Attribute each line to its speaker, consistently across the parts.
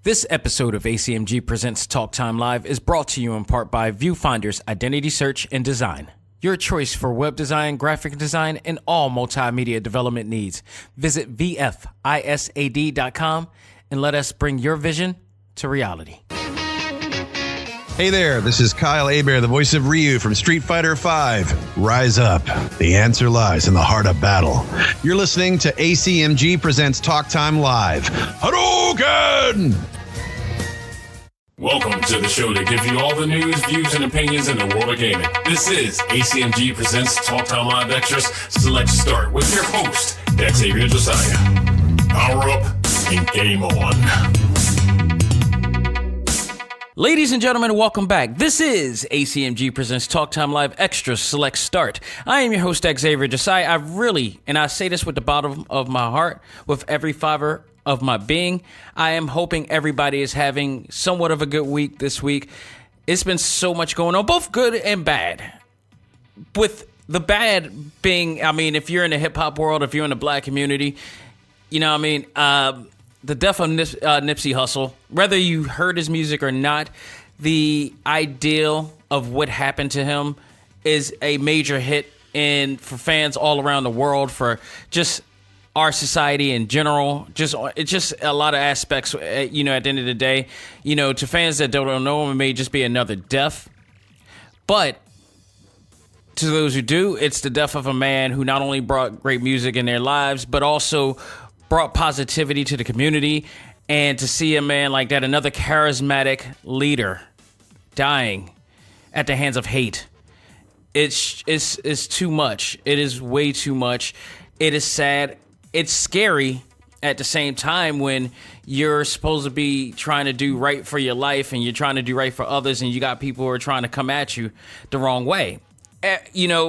Speaker 1: This episode of A.C.M.G. Presents Talk Time Live is brought to you in part by Viewfinder's Identity Search and Design. Your choice for web design, graphic design, and all multimedia development needs. Visit VFISAD.com and let us bring your vision to reality.
Speaker 2: Hey there, this is Kyle Hebert, the voice of Ryu from Street Fighter V. Rise up. The answer lies in the heart of battle. You're listening to A.C.M.G. Presents Talk Time Live. Hadouken!
Speaker 3: Welcome to the show that gives you all the news, views, and opinions in the world of gaming. This is A.C.M.G. Presents Talk Time Live Extras Select Start with your host, Xavier Josiah. Power up and game on.
Speaker 1: Ladies and gentlemen, welcome back. This is A.C.M.G. Presents Talk Time Live Extra Select Start. I am your host, Xavier Josiah. And I say this with the bottom of my heart, with every fiber of my being, I am hoping everybody is having somewhat of a good week this week. It's been so much going on, both good and bad. With the bad being, if you're in the hip-hop world, if you're in the black community, the death of Nipsey Hussle, whether you heard his music or not, the ideal of what happened to him is a major hit for fans all around the world, for just our society in general. It's just a lot of aspects, at the end of the day. To fans that don't know, it may just be another death. But to those who do, it's the death of a man who not only brought great music in their lives, but also brought positivity to the community. And to see a man like that, another charismatic leader, dying at the hands of hate, it's too much. It is way too much. It is sad. It's scary at the same time when you're supposed to be trying to do right for your life and you're trying to do right for others, and you got people who are trying to come at you the wrong way.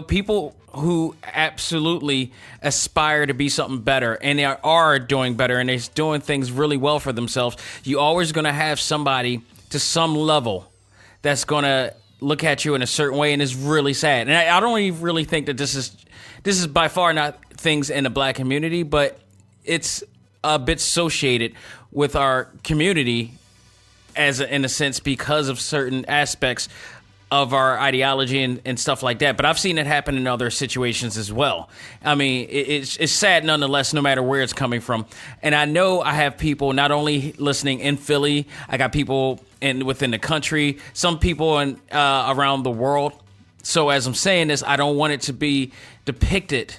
Speaker 1: People who absolutely aspire to be something better, and they are doing better, and they're doing things really well for themselves. You're always going to have somebody to some level that's going to look at you in a certain way, and it's really sad. And I don't even really think that this is by far not things in the black community, but it's a bit associated with our community in a sense, because of certain aspects of our ideology and stuff like that. But I've seen it happen in other situations as well. It's sad nonetheless, no matter where it's coming from. And I know I have people not only listening in Philly, I got people within the country, some people around the world. So as I'm saying this, I don't want it to be depicted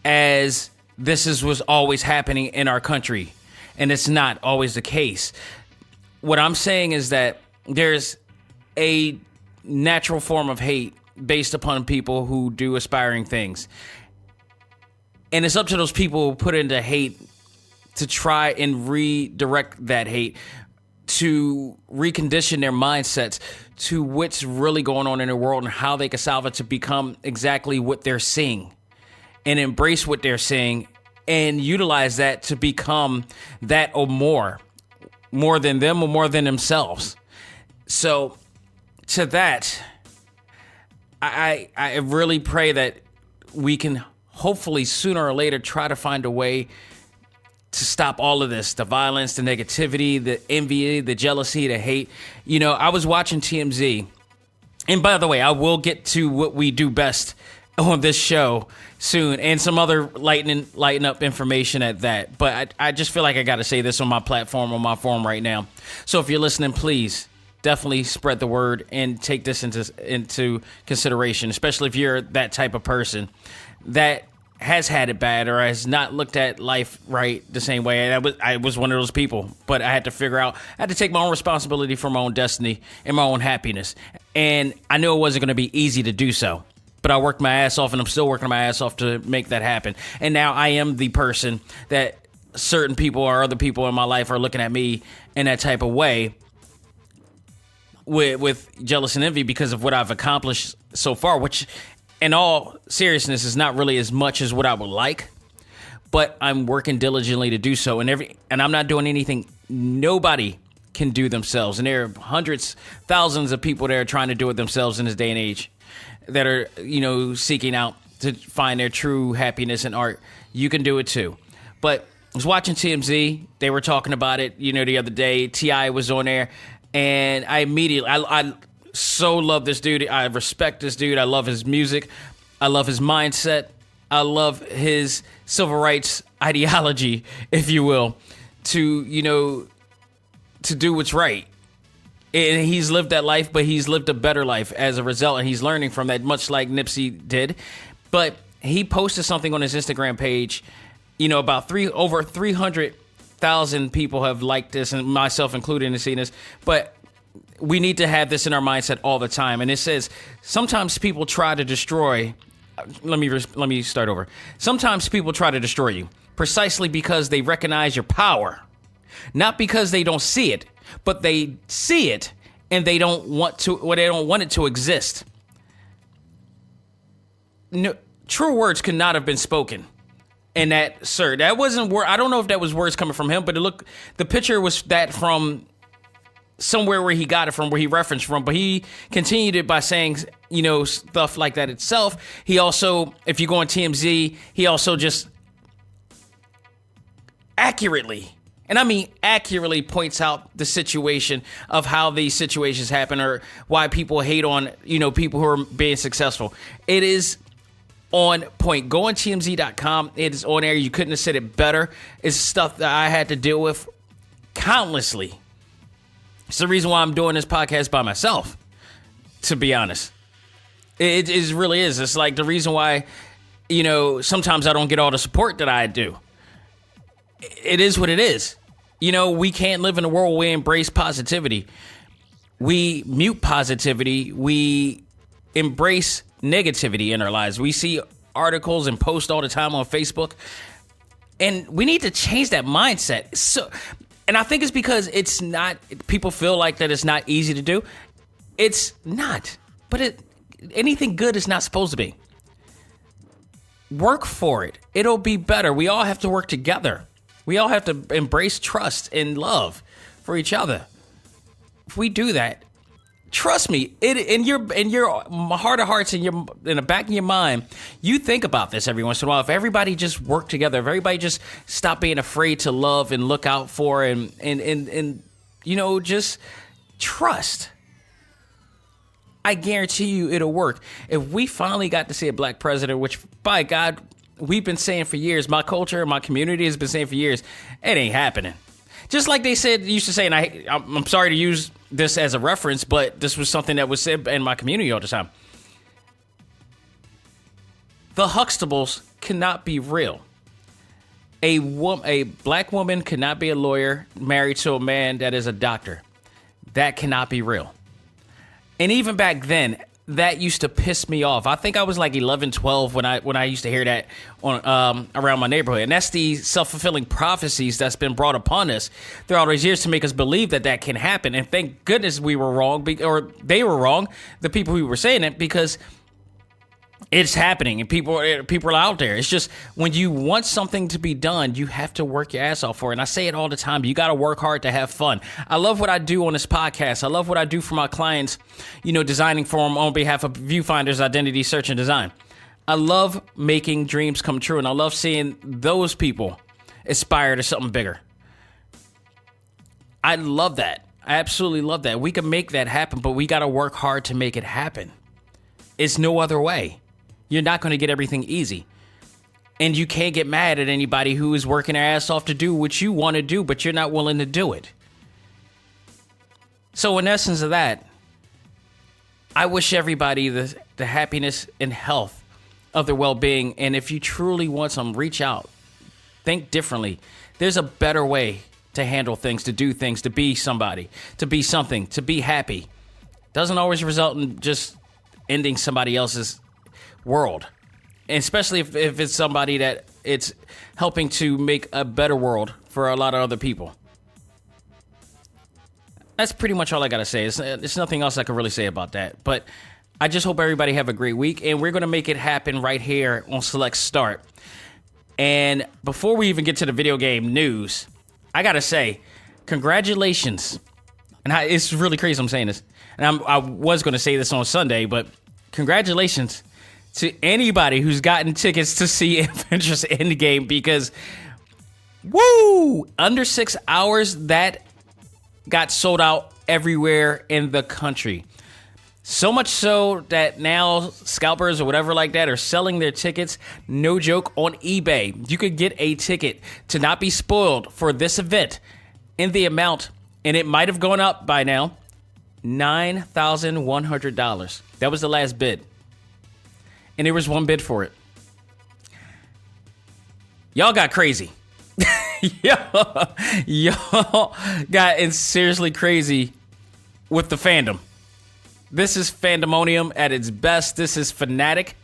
Speaker 1: as was always happening in our country. And it's not always the case. What I'm saying is that there's a natural form of hate based upon people who do aspiring things. And it's up to those people who put into hate to try and redirect that hate, to recondition their mindsets to what's really going on in the world and how they can solve it to become exactly what they're seeing, and embrace what they're seeing and utilize that to become that or more than them or more than themselves. So to that, I really pray that we can hopefully sooner or later try to find a way to stop all of this, the violence, the negativity, the envy, the jealousy, the hate. I was watching TMZ, and by the way, I will get to what we do best on this show soon, and some other lighten up information at that. But I just feel like I got to say this on my platform, on my forum right now. So if you're listening, please definitely spread the word and take this into consideration, especially if you're that type of person that has had it bad or has not looked at life right the same way. And I was one of those people, but I had to take my own responsibility for my own destiny and my own happiness. And I knew it wasn't going to be easy to do so, but I worked my ass off, and I'm still working my ass off to make that happen. And now I am the person that certain people or other people in my life are looking at me in that type of way, with jealous and envy because of what I've accomplished so far, which in all seriousness is not really as much as what I would like, but I'm working diligently to do so. And I'm not doing anything nobody can do themselves. And there are hundreds, thousands of people that are trying to do it themselves in this day and age, that are, seeking out to find their true happiness in art. You can do it too. But was watching TMZ. They were talking about it, the other day. T.I. was on there, and I immediately, I so love this dude. I respect this dude. I love his music. I love his mindset. I love his civil rights ideology, if you will, to do what's right. And he's lived that life, but he's lived a better life as a result, and he's learning from that, much like Nipsey did. But he posted something on his Instagram page, about over 300,000 people have liked this, and myself included in seeing this. But we need to have this in our mindset all the time. And it says, sometimes people try to destroy. Let me start over. Sometimes people try to destroy you precisely because they recognize your power, not because they don't see it, but they see it and they don't want it to exist. No, true words could not have been spoken. And that wasn't word. I don't know if that was words coming from him, but the picture was that from somewhere where he got it from, where he referenced from. But he continued it by saying, stuff like that itself. He also, if you go on TMZ, he also just accurately points out the situation of how these situations happen, or why people hate on, people who are being successful. It is on point. Go on TMZ.com. It is on air. You couldn't have said it better. It's stuff that I had to deal with countlessly. It's the reason why I'm doing this podcast by myself, to be honest. It really is. It's like the reason why, sometimes I don't get all the support that I do. It is what it is. We can't live in a world where we embrace positivity. We mute positivity. We embrace negativity in our lives. We see articles and posts all the time on Facebook, and we need to change that mindset. And I think it's because it's not, people feel like that it's not easy to do. It's not. But anything good is not supposed to be. Work for it. It'll be better. We all have to work together. We all have to embrace trust and love for each other. If we do that, trust me, in your heart of hearts, in the back of your mind, you think about this every once in a while. If everybody just worked together, if everybody just stopped being afraid to love and look out for and just trust, I guarantee you it'll work. If we finally got to see a black president, which by God, we've been saying for years, my culture, my community has been saying for years, it ain't happening. Just like they used to say, and I'm sorry to use this as a reference, but this was something that was said in my community all the time. The Huxtables cannot be real. A black woman cannot be a lawyer married to a man that is a doctor. That cannot be real. And even back then, that used to piss me off. I think I was like 11, 12 when I used to hear that on around my neighborhood. And that's the self-fulfilling prophecies that's been brought upon us throughout these years to make us believe that that can happen. And thank goodness we were wrong, or they were wrong, the people who were saying it, because it's happening and people are out there. It's just when you want something to be done, you have to work your ass off for it. And I say it all the time. You got to work hard to have fun. I love what I do on this podcast. I love what I do for my clients, designing for them on behalf of Viewfinders Identity Search and Design. I love making dreams come true, and I love seeing those people aspire to something bigger. I love that. I absolutely love that. We can make that happen, but we got to work hard to make it happen. It's no other way. You're not going to get everything easy. And you can't get mad at anybody who is working their ass off to do what you want to do, but you're not willing to do it. So in essence of that, I wish everybody the happiness and health of their well-being. And if you truly want some, reach out. Think differently. There's a better way to handle things, to do things, to be somebody, to be something, to be happy. Doesn't always result in just ending somebody else's world, and especially if it's somebody that it's helping to make a better world for a lot of other people. That's pretty much all I gotta say. It's nothing else I can really say about that, but I just hope everybody have a great week, and we're gonna make it happen right here on Select Start. And before we even get to the video game news, I gotta say congratulations. And it's really crazy I'm saying this, and I was gonna say this on Sunday, but congratulations to anybody who's gotten tickets to see Avengers Endgame, because Woo! Under 6 hours, that got sold out everywhere in the country. So much so that now scalpers or whatever like that are selling their tickets, no joke, on eBay. You could get a ticket to not be spoiled for this event in the amount, and it might have gone up by now, $9,100. That was the last bid. And there was one bid for it. Y'all got crazy. Y'all got seriously crazy with the fandom. This is fandomonium at its best. This is fanatic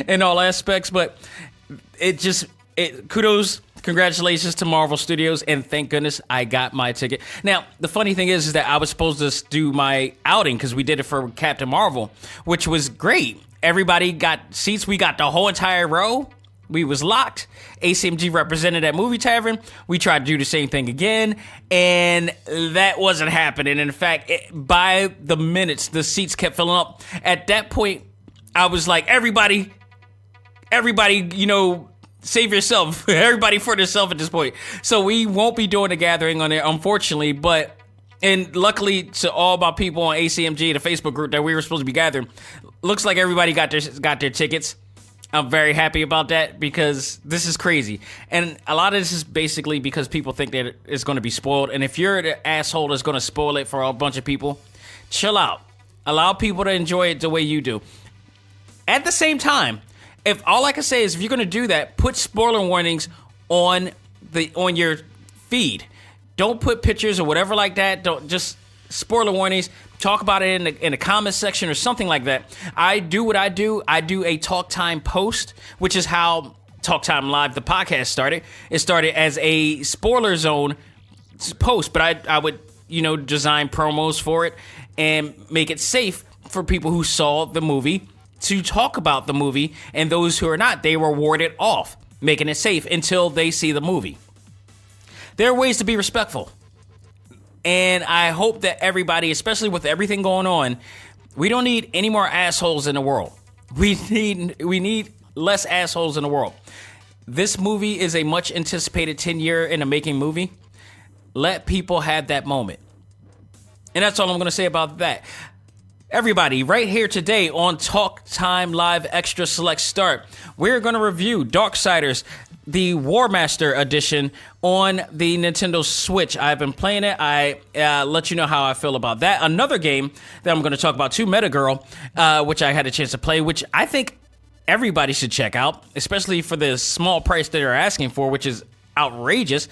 Speaker 1: in all aspects, but kudos, congratulations to Marvel Studios, and thank goodness I got my ticket. Now, the funny thing is that I was supposed to do my outing because we did it for Captain Marvel, which was great. Everybody got seats. We got the whole entire row. We was locked. A.C.M.G represented at Movie Tavern. We tried to do the same thing again, and that wasn't happening. In fact, by the minutes, the seats kept filling up. At that point, I was like, everybody, save yourself. Everybody for themselves at this point. So we won't be doing a gathering on there, unfortunately, and luckily to all my people on A.C.M.G, the Facebook group that we were supposed to be gathering, looks like everybody got their tickets. I'm very happy about that because this is crazy. And a lot of this is basically because people think that it's going to be spoiled. And if you're the asshole that's going to spoil it for a bunch of people, chill out. Allow people to enjoy it the way you do. At the same time, if all I can say is if you're going to do that, put spoiler warnings on your feed. Don't put pictures or whatever like that. Don't just spoiler warnings. Talk about it in the comment section or something like that. I do what I do. I do a Talk Time post, which is how Talk Time Live, the podcast, started. It started as a spoiler zone post, but I would, design promos for it and make it safe for people who saw the movie to talk about the movie, and those who are not, they were warded off, making it safe until they see the movie. There are ways to be respectful. And I hope that everybody, especially with everything going on, we don't need any more assholes in the world. We need less assholes in the world. This movie is a much anticipated 10-year in the making movie. Let people have that moment. And that's all I'm going to say about that. Everybody, right here today on Talk Time Live Extra Select Start, we're going to review Darksiders, the WARMASTERED Edition on the Nintendo Switch. I've been playing it. I let you know how I feel about that. Another game that I'm going to talk about too, METAGAL, which I had a chance to play, which I think everybody should check out, especially for the small price that they're asking for, which is outrageous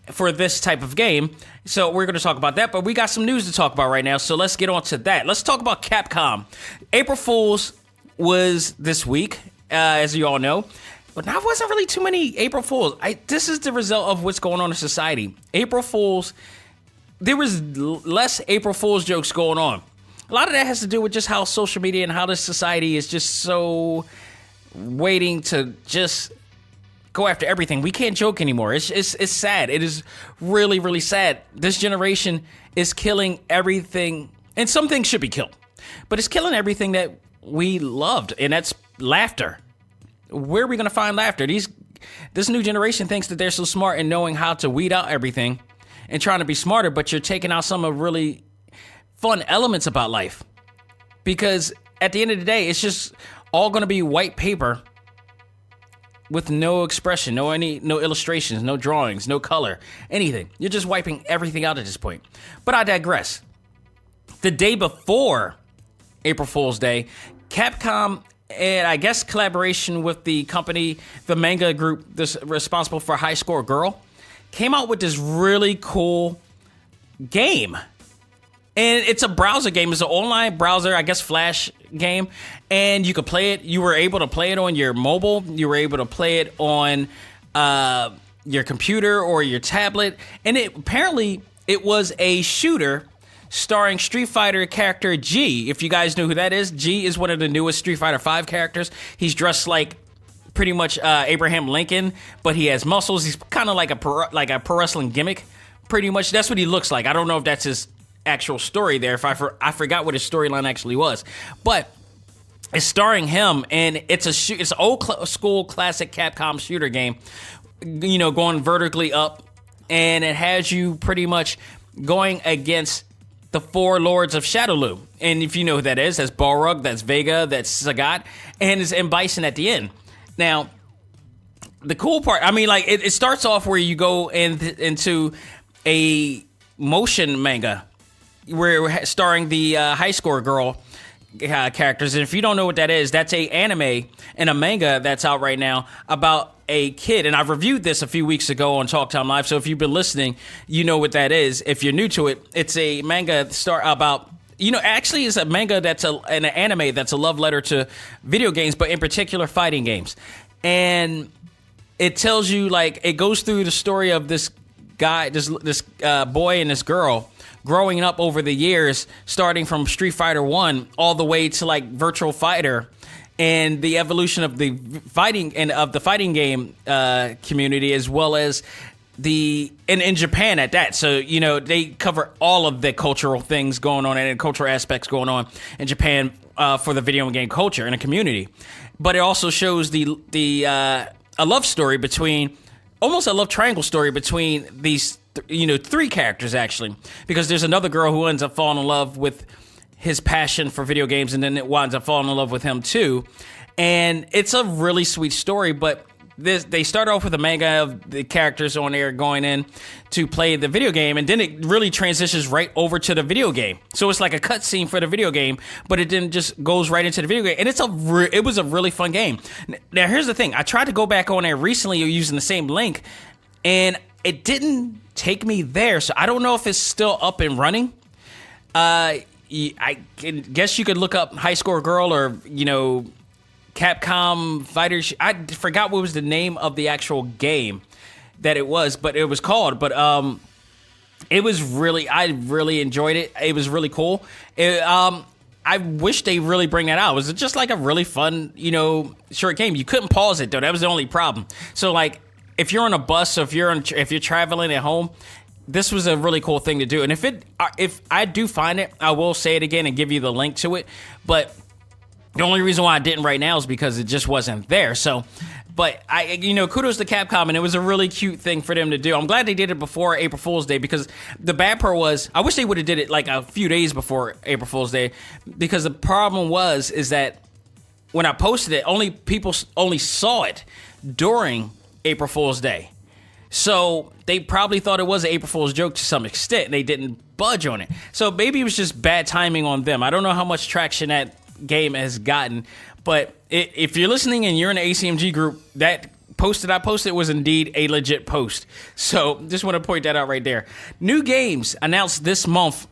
Speaker 1: for this type of game. So we're going to talk about that, but we got some news to talk about right now, so let's get on to that. Let's talk about Capcom. April Fool's was this week, as you all know, but there wasn't really too many April Fools. This is the result of what's going on in society. April Fools, there was less April Fool's jokes going on. A lot of that has to do with just how social media and how this society is just so waiting to just go after everything. We can't joke anymore. It's sad. It is really, really sad. This generation is killing everything, and some things should be killed, but it's killing everything that we loved, and that's laughter. Where are we going to find laughter? This new generation thinks that they're so smart in knowing how to weed out everything and trying to be smarter, but you're taking out some of really fun elements about life. Because at the end of the day, it's just all going to be white paper with no expression, no illustrations, no drawings, no color, anything. You're just wiping everything out at this point. But I digress. The day before April Fool's Day, Capcom, and I guess collaboration with the company, the manga group that's responsible for High Score Girl, came out with this really cool game. And it's a browser game. It's an online browser, I guess, Flash game. And you could play it. You were able to play it on your mobile. You were able to play it on your computer or your tablet. And apparently it was a shooter starring Street Fighter character G. If you guys know who that is, G is one of the newest Street Fighter V characters. He's dressed like pretty much Abraham Lincoln, but he has muscles. He's kind of like a pro wrestling gimmick. Pretty much, that's what he looks like. I don't know if that's his actual story there. If I forgot what his storyline actually was, but it's starring him, and it's an old school classic Capcom shooter game. going vertically up, and it has you pretty much going against the four lords of Shadowloo. And if you know who that is, that's Balrog, that's Vega, that's Sagat, and Bison at the end. Now, the cool part, I mean, like, it starts off where you go into a motion manga where starring the high score girl characters. And if you don't know what that is, that's a anime and a manga that's out right now about a kid. And I've reviewed this a few weeks ago on Talk Time Live. So if you've been listening, you know what that is. If you're new to it, it's a manga about, actually it's a manga that's an anime that's a love letter to video games, but in particular fighting games. And it tells you, like, it goes through the story of this guy, this boy and this girl growing up over the years, starting from Street Fighter 1 all the way to like Virtual Fighter, and the evolution of the fighting and of the fighting game community, as well as in Japan at that. So, they cover all of the cultural things going on and cultural aspects going on in Japan for the video game culture and a community. But it also shows a love story between, almost a love triangle story between these three characters, actually, because there's another girl who ends up falling in love with his passion for video games, and then it winds up falling in love with him too. And it's a really sweet story, but they start off with a manga of the characters on there going in to play the video game, and then it really transitions right over to the video game. So it's like a cutscene for the video game, but it then just goes right into the video game, and it was a really fun game. Now, here's the thing. I tried to go back on there recently using the same link, and it didn't take me there, so I don't know if it's still up and running. I guess you could look up High Score Girl or, Capcom Fighters. I forgot what was the name of the actual game that it was, but it was called. But I really enjoyed it. It was really cool. I wish they really bring that out. It was just like a really fun, short game. You couldn't pause it though. That was the only problem. So like, if you're on a bus, or if you're traveling at home, this was a really cool thing to do. And if I do find it, I will say it again and give you the link to it. But the only reason why I didn't right now is because it just wasn't there. So, but kudos to Capcom, and it was a really cute thing for them to do. I'm glad they did it before April Fool's Day, because the bad part was, I wish they would have did it like a few days before April Fool's Day, because the problem is that when I posted it, people only saw it during April Fool's Day. So they probably thought it was an April Fool's joke to some extent, and they didn't budge on it. So maybe it was just bad timing on them. I don't know how much traction that game has gotten, but if you're listening and you're in the A.C.M.G group, that post that I posted was indeed a legit post. So just want to point that out right there. New games announced this month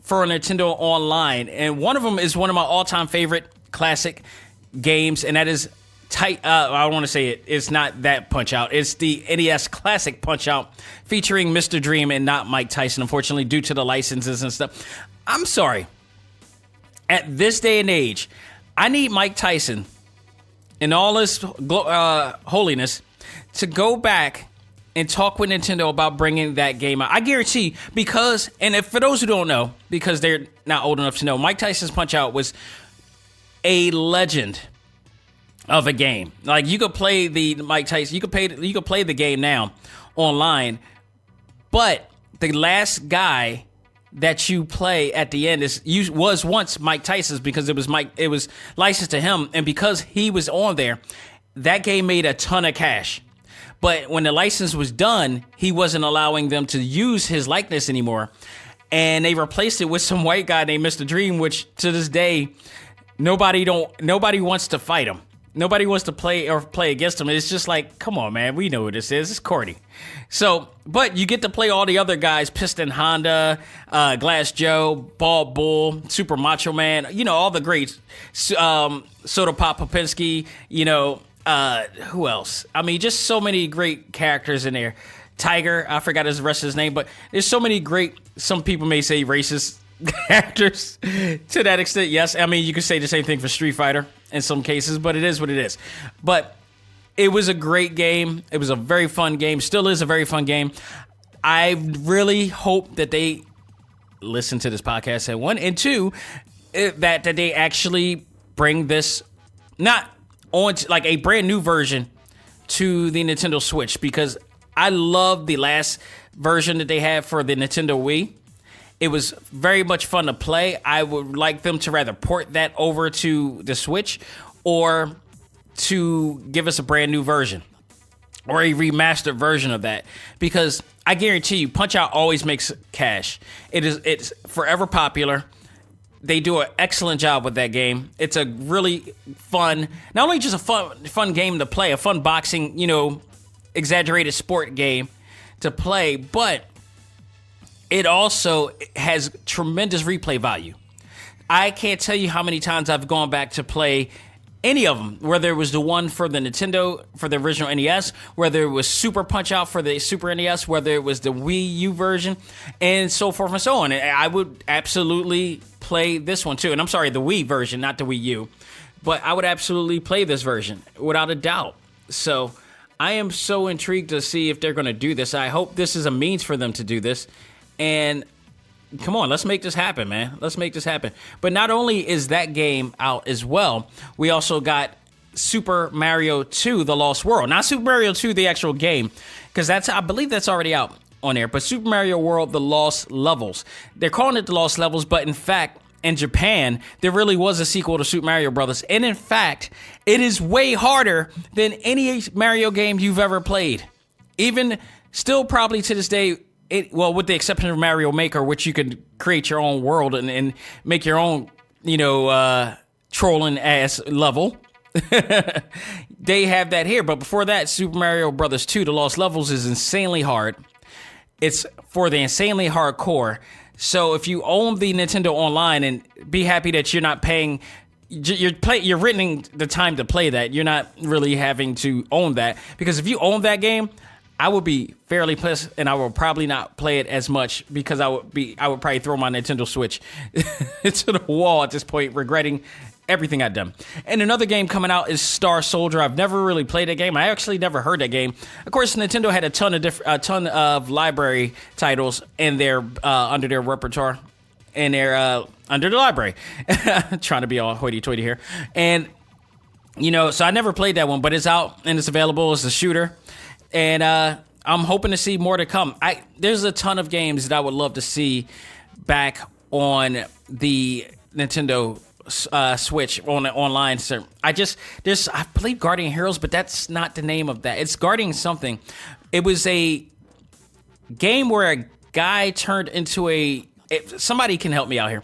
Speaker 1: for Nintendo Online, and one of them is one of my all-time favorite classic games, and that is I want to say it's not that Punch-Out. It's the NES Classic Punch-Out featuring Mr. Dream and not Mike Tyson, unfortunately, due to the licenses and stuff. I'm sorry. At this day and age, I need Mike Tyson in all his holiness to go back and talk with Nintendo about bringing that game out. I guarantee, for those who don't know, because they're not old enough to know, Mike Tyson's Punch-Out was a legend of a game. Like, you could play the Mike Tyson, you could play the game now online, but the last guy that you play at the end was once Mike Tyson's, because it was licensed to him, and because he was on there, that game made a ton of cash. But when the license was done, he wasn't allowing them to use his likeness anymore, and they replaced it with some white guy named Mr. Dream, which to this day nobody wants to fight him. Nobody wants to play against him. It's just like, come on, man. We know what this is. It's corny. So, but you get to play all the other guys: Piston Honda, Glass Joe, Bald Bull, Super Macho Man. All the greats. Soda Pop Popinski. Who else? I mean, just so many great characters in there. Tiger. I forgot the rest of his name, but there's so many great. Some people may say racist actors to that extent. Yes, I mean, you could say the same thing for Street Fighter in some cases, but it is what it is. But it was a great game. It was a very fun game. Still is a very fun game. I really hope that they listen to this podcast, and one, and two, that they actually bring this not on like a brand new version to the Nintendo Switch, because I love the last version that they had for the Nintendo Wii. It was very much fun to play. I would like them to rather port that over to the Switch or to give us a brand new version or a remastered version of that, because I guarantee you Punch-Out always makes cash. It's forever popular. They do an excellent job with that game. It's a really fun, not only just a fun game to play, a fun boxing, exaggerated sport game to play, but it also has tremendous replay value. I can't tell you how many times I've gone back to play any of them, whether it was the one for the Nintendo, for the original NES, whether it was Super Punch-Out for the Super NES, whether it was the Wii U version, and so forth and so on. And I would absolutely play this one too. And I'm sorry, the Wii version, not the Wii U. But I would absolutely play this version, without a doubt. So I am so intrigued to see if they're going to do this. I hope this is a means for them to do this. And come on, let's make this happen, man. Let's make this happen. But not only is that game out as well, we also got Super Mario 2, The Lost World. Not Super Mario 2, the actual game, because I believe that's already out on there. But Super Mario World, The Lost Levels. They're calling it The Lost Levels, but in fact, in Japan, there really was a sequel to Super Mario Brothers. And in fact, it is way harder than any Mario game you've ever played. Even still probably to this day, with the exception of Mario Maker, which you could create your own world and make your own, trolling ass level. They have that here. But before that, Super Mario Brothers 2, The Lost Levels is insanely hard. It's for the insanely hardcore. So if you own the Nintendo Online, and be happy that you're not paying, you're renting the time to play that. You're not really having to own that, because if you own that game, I would be fairly pissed, and I will probably not play it as much, because I would probably throw my Nintendo Switch to the wall at this point, regretting everything I've done. And another game coming out is Star Soldier. I've never really played that game. I actually never heard that game. Of course, Nintendo had a ton of library titles in their under their repertoire, and their under the library. Trying to be all hoity-toity here, and so I never played that one, but it's out and it's available as a shooter. And I'm hoping to see more to come. There's a ton of games that I would love to see back on the Nintendo Switch on the online. So I believe Guardian Heroes, but that's not the name of that. It's Guardian something. It was a game where a guy turned into somebody can help me out here.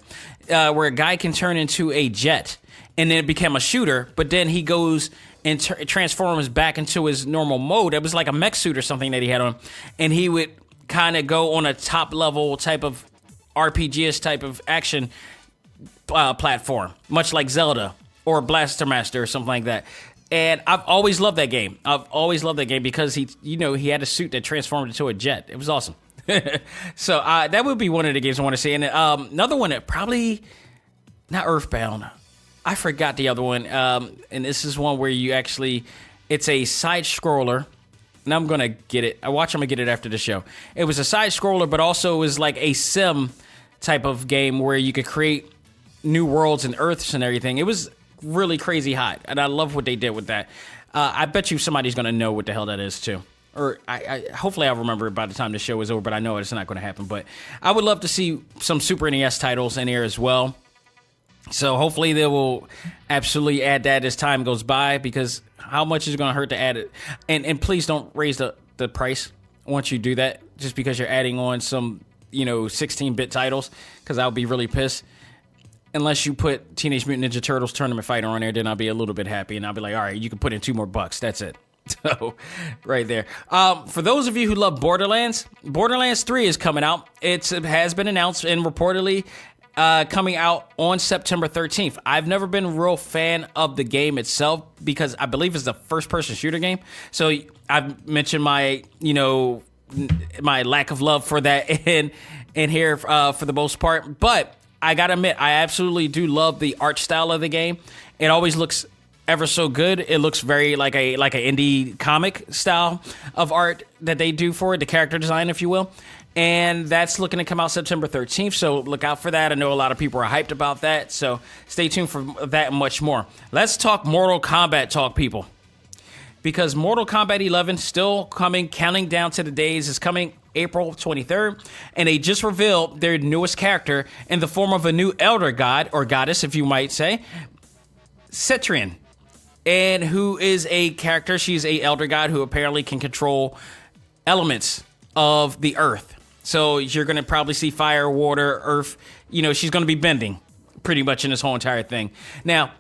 Speaker 1: Where a guy can turn into a jet, and then it became a shooter, but then he goes and transforms back into his normal mode. It was like a mech suit or something that he had on, and he would kind of go on a top level type of RPGish type of action platform, much like Zelda or Blaster Master or something like that. And I've always loved that game. Because he had a suit that transformed into a jet. It was awesome. So that would be one of the games I want to see. And another one that probably not Earthbound. I forgot the other one. And this is one where it's a side scroller. And I'm going to get it. I'm going to get it after the show. It was a side scroller, but also it was like a sim type of game where you could create new worlds and Earths and everything. It was really crazy hot. And I love what they did with that. I bet you somebody's going to know what the hell that is too. Or hopefully I'll remember it by the time the show is over, but I know it's not going to happen. But I would love to see some Super NES titles in here as well. So hopefully they will absolutely add that as time goes by, because how much is it going to hurt to add it? And please don't raise the price once you do that, just because you're adding on some 16-bit titles, because I'll be really pissed. Unless you put Teenage Mutant Ninja Turtles Tournament Fighter on there, then I'll be a little bit happy, and I'll be like, all right, you can put in $2 more. That's it. So, right there. For those of you who love Borderlands 3 is coming out. It has been announced and reportedly coming out on September 13th. I've never been a real fan of the game itself, because I believe it's the first-person shooter game. So I've mentioned my lack of love for that in here for the most part. But I gotta admit, I absolutely do love the art style of the game. It always looks ever so good. It looks very like an indie comic style of art that they do for it, the character design, if you will. And that's looking to come out September 13th, so look out for that. I know a lot of people are hyped about that, so stay tuned for that and much more. Let's talk Mortal Kombat talk, people. because Mortal Kombat 11 still coming, counting down to the days, is coming April 23rd, and they just revealed their newest character in the form of a new elder god, or goddess, if you might say, Citrian, and who is a character. She's a elder god who apparently can control elements of the earth. So you're going to probably see fire, water, earth. You know, she's going to be bending pretty much in this whole entire thing. Now,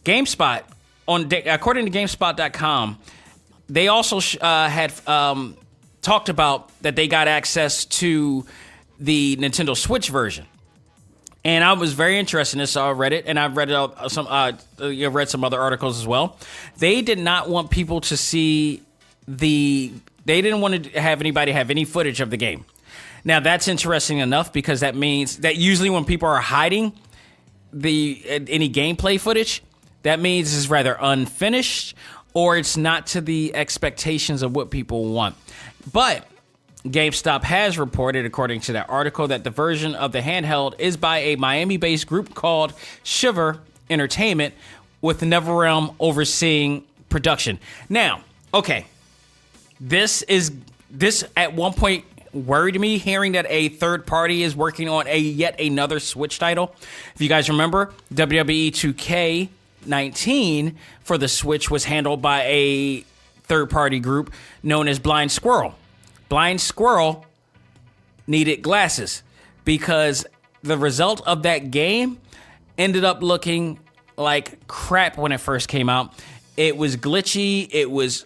Speaker 1: GameSpot, according to GameSpot.com, they also had talked about that they got access to the Nintendo Switch version. And I was very interested in this, so I read it, and I've read read some other articles as well. They did not want people to see they didn't want to have anybody have any footage of the game. Now, that's interesting enough, because that means that usually when people are hiding any gameplay footage, that means it's rather unfinished, or it's not to the expectations of what people want. But GameStop has reported, according to that article, that the version of the handheld is by a Miami-based group called Shiver Entertainment, with NetherRealm overseeing production. Now, okay, this at one point worried me, hearing that a third party is working on yet another Switch title. If you guys remember, WWE 2K19 for the Switch was handled by a third party group known as Blind Squirrel. Blind Squirrel needed glasses because the result of that game ended up looking like crap when it first came out. It was glitchy. It was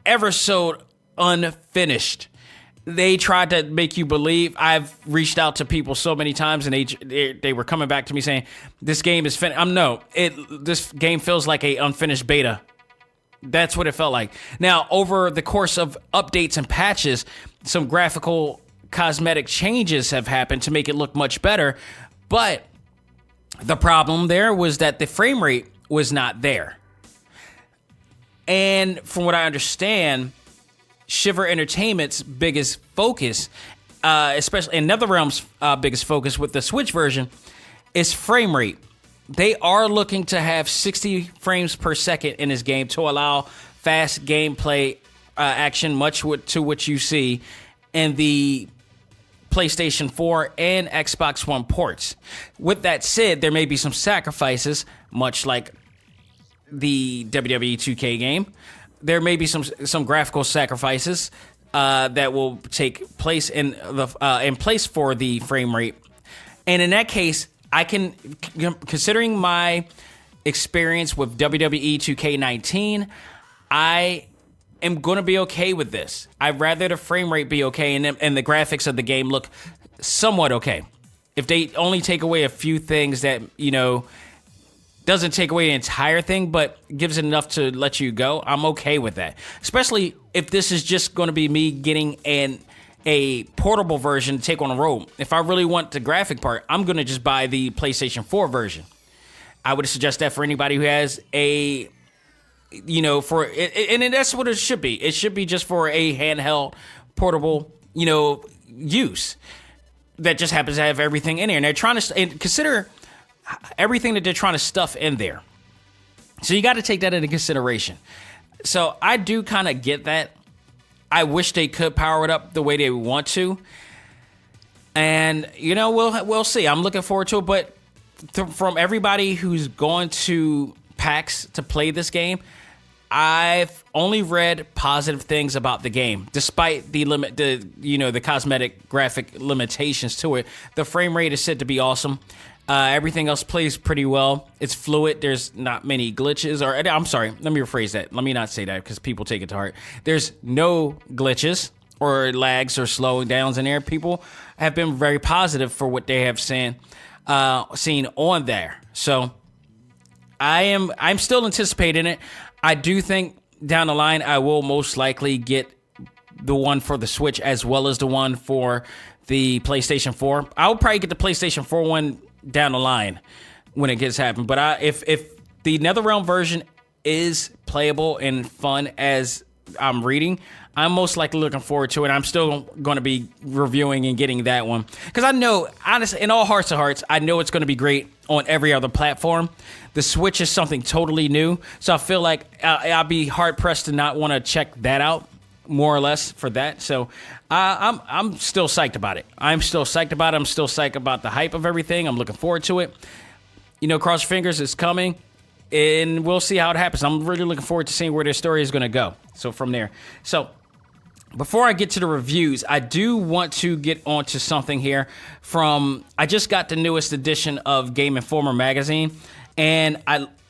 Speaker 1: ever so unfinished. They tried to make you believe. I've reached out to people so many times, and they were coming back to me saying, this game is finished. This game feels like a unfinished beta. That's what it felt like. Now, over the course of updates and patches, some graphical cosmetic changes have happened to make it look much better. But the problem there was that the frame rate was not there. And from what I understand, Shiver Entertainment's biggest focus, especially in NetherRealm's biggest focus with the Switch version, is frame rate. They are looking to have 60 frames per second in this game to allow fast gameplay action, much to what you see in the PlayStation 4 and Xbox One ports. With that said, there may be some sacrifices, much like the WWE 2K game. There may be some graphical sacrifices that will take place in place for the frame rate, and in that case, I can, considering my experience with WWE 2K19, I am going to be okay with this. I'd rather the frame rate be okay and the graphics of the game look somewhat okay. If they only take away a few things that, doesn't take away the entire thing, but gives it enough to let you go, I'm okay with that. Especially if this is just going to be me getting a portable version to take on the road. If I really want the graphic part, I'm going to just buy the PlayStation 4 version. I would suggest that for anybody who has and that's what it should be. It should be just for a handheld, portable, use that just happens to have everything in there. And they're trying to consider everything that they're trying to stuff in there. So you got to take that into consideration. So I do kind of get that. I wish they could power it up the way they want to. And, we'll see. I'm looking forward to it. But from everybody who's going to PAX to play this game, I've only read positive things about the game, despite the cosmetic graphic limitations to it. The frame rate is said to be awesome. Everything else plays pretty well. It's fluid. There's not many glitches. I'm sorry. Let me rephrase that. Let me not say that because people take it to heart. There's no glitches or lags or slowing downs in there. People have been very positive for what they have seen on there. So I'm still anticipating it. I do think down the line I will most likely get the one for the Switch as well as the one for the PlayStation 4. I'll probably get the PlayStation 4 one down the line when it gets happened. But if the NetherRealm version is playable and fun as I'm reading, I'm most likely looking forward to it. I'm still going to be reviewing and getting that one because I know, honestly, in all hearts of hearts, I know it's going to be great on every other platform. The Switch is something totally new, so I feel like I'll be hard pressed to not want to check that out more or less for that. So I'm still psyched about it. I'm still psyched about the hype of everything. I'm looking forward to it. Cross your fingers, it's coming. And we'll see how it happens. I'm really looking forward to seeing where their story is going to go. So from there. So before I get to the reviews, I do want to get onto something here I just got the newest edition of Game Informer magazine. And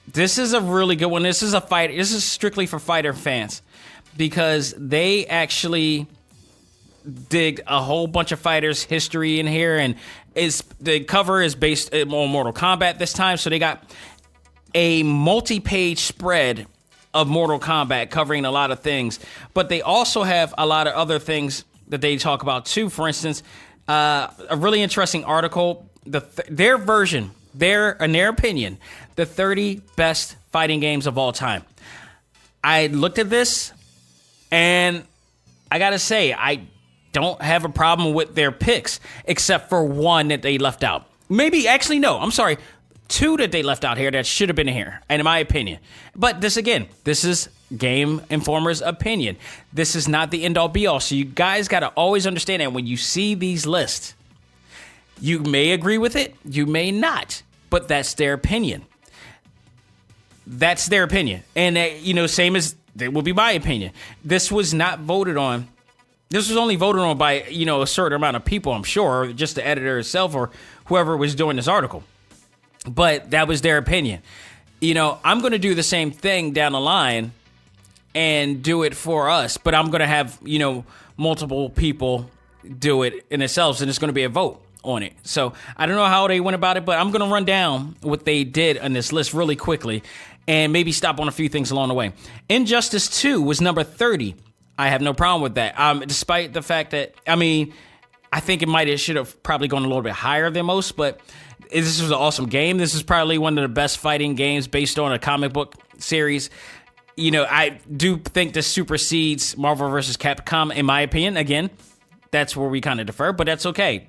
Speaker 1: this is a really good one. This is strictly for fighter fans because they actually dig a whole bunch of fighters' history in here. And the cover is based on Mortal Kombat this time. So they got a multi-page spread of Mortal Kombat covering a lot of things, but they also have a lot of other things that they talk about too. For instance, a really interesting article, their opinion, the 30 best fighting games of all time. I looked at this and I gotta say, I don't have a problem with their picks except for one that they left out. I'm sorry. 2 that they left out here that should have been here, and in my opinion. But this is Game Informer's opinion. This is not the end-all be-all, so you guys got to always understand that when you see these lists, you may agree with it, you may not, but that's their opinion. That's their opinion. And, same as it will be my opinion. This was not voted on. This was only voted on by, a certain amount of people, I'm sure, or just the editor itself or whoever was doing this article. But that was their opinion. I'm going to do the same thing down the line and do it for us. But I'm going to have, multiple people do it in themselves. And it's going to be a vote on it. So I don't know how they went about it. But I'm going to run down what they did on this list really quickly. And maybe stop on a few things along the way. Injustice 2 was number 30. I have no problem with that. Despite the fact that, I think it should have probably gone a little bit higher than most. But this was an awesome game. This is probably one of the best fighting games based on a comic book series. I do think this supersedes Marvel vs. Capcom, in my opinion. Again, that's where we kind of defer, but that's okay.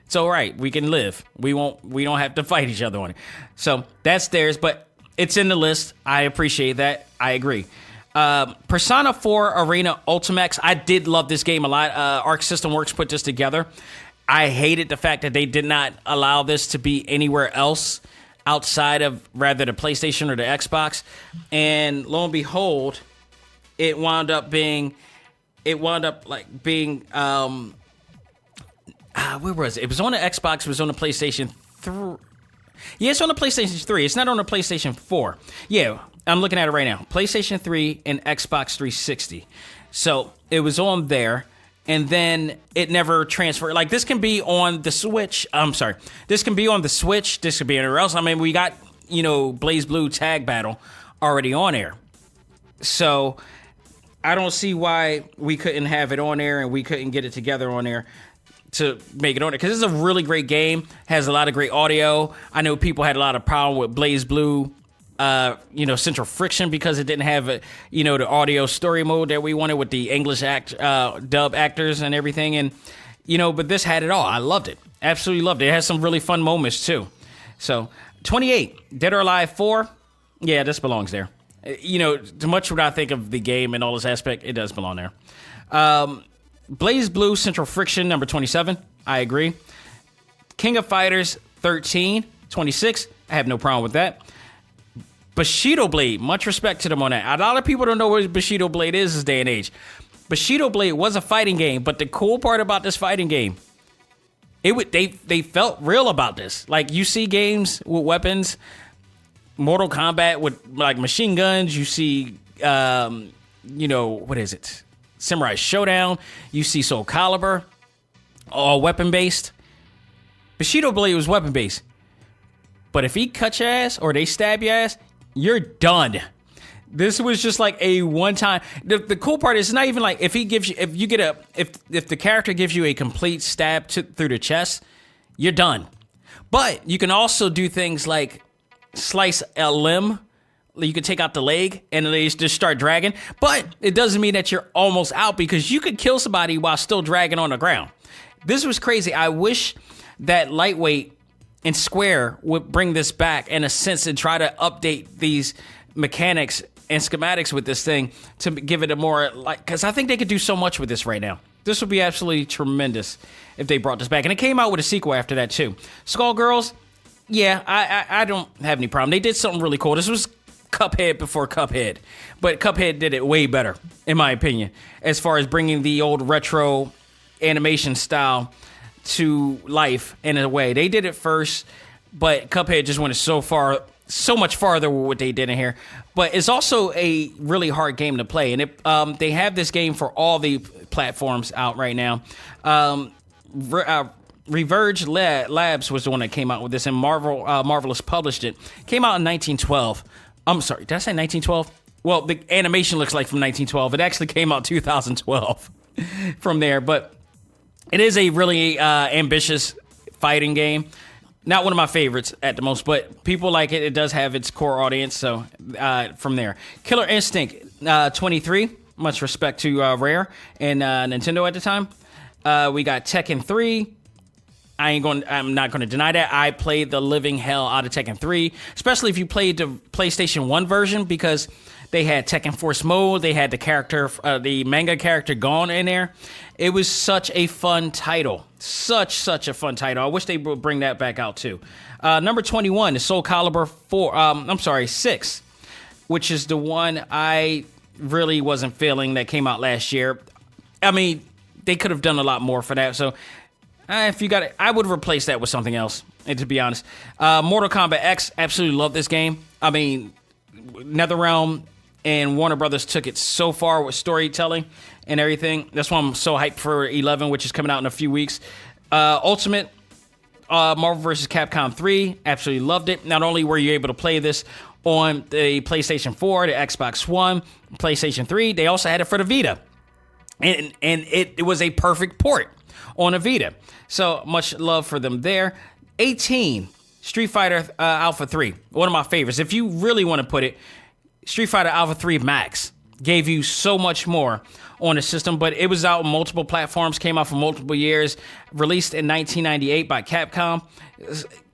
Speaker 1: It's all right. We can live. We don't have to fight each other on it. So that's theirs, but it's in the list. I appreciate that. I agree. Persona 4 Arena Ultimax. I did love this game a lot. Arc System Works put this together. I hated the fact that they did not allow this to be anywhere else outside of rather the PlayStation or the Xbox. And lo and behold, it wound up being where was it? It was on the Xbox, it was on the PlayStation 3. Yeah, it's on the PlayStation 3. It's not on the PlayStation 4. Yeah, I'm looking at it right now. PlayStation 3 and Xbox 360. So it was on there. And then it never transferred. Like, this can be on the Switch. This can be on the Switch. This could be anywhere else. We got, Blaze Blue Tag Battle already on air. So I don't see why we couldn't have it on there and we couldn't get it together on there to make it on there. Because it's a really great game. Has a lot of great audio. I know people had a lot of problem with Blaze Blue Central Friction because it didn't have the audio story mode that we wanted with the English dub actors and everything. And, but this had it all. I loved it. Absolutely loved it. It has some really fun moments too. So 28, Dead or Alive 4. Yeah, this belongs there. Too much what I think of the game and all this aspect, it does belong there. Blaze Blue Central Friction, number 27. I agree. King of Fighters 13, 26. I have no problem with that. Bushido Blade, much respect to them on that. A lot of people don't know what Bushido Blade is this day and age. Bushido Blade was a fighting game, but the cool part about this fighting game, they felt real about this. Like, you see games with weapons, Mortal Kombat with like machine guns. You see, what is it? Samurai Showdown. You see Soul Calibur, all weapon based. Bushido Blade was weapon based, but if he cut your ass or they stab your ass, you're done. This was just like a one time. The cool part is it's not even like if the character gives you a complete stab through the chest, you're done. But you can also do things like slice a limb, you could take out the leg and they just start dragging. But it doesn't mean that you're almost out, because you could kill somebody while still dragging on the ground. This was crazy. I wish that Lightweight and Square would bring this back in a sense and try to update these mechanics and schematics with this thing to give it a more, like, because I think they could do so much with this right now. This would be absolutely tremendous if they brought this back. And it came out with a sequel after that too. Skullgirls, yeah, I don't have any problem. They did something really cool. This was Cuphead before Cuphead, but Cuphead did it way better, in my opinion, as far as bringing the old retro animation style to life in a way. They did it first, but Cuphead just went so much farther with what they did in here. But it's also a really hard game to play, and they have this game for all the platforms out right now. Reverge Labs was the one that came out with this, and Marvelous published it. Came out in 1912. I'm sorry, did I say 1912? Well, the animation looks like from 1912. It actually came out 2012 from there, but it is a really ambitious fighting game. Not one of my favorites at the most, but people like it. It does have its core audience, so from there. Killer Instinct 23, much respect to Rare and Nintendo at the time. We got Tekken 3. I'm not going to deny that. I played the living hell out of Tekken 3, especially if you played the PlayStation 1 version, because they had Tekken Force Mode. They had the manga character Gon in there. It was such a fun title. Such a fun title. I wish they would bring that back out too. Number 21 is Soul Calibur 6, which is the one I really wasn't feeling that came out last year. I mean, they could have done a lot more for that. So if you got it, I would replace that with something else, to be honest. Mortal Kombat X, absolutely love this game. I mean, NetherRealm and Warner Brothers took it so far with storytelling and everything. That's why I'm so hyped for 11, which is coming out in a few weeks. Ultimate Marvel vs. Capcom 3, absolutely loved it. Not only were you able to play this on the PlayStation 4, the Xbox One, PlayStation 3, they also had it for the Vita. And it was a perfect port on a Vita. So much love for them there. 18, Street Fighter Alpha 3, one of my favorites. If you really want to put it, Street Fighter Alpha 3 Max gave you so much more on the system, but it was out on multiple platforms, came out for multiple years, released in 1998 by Capcom.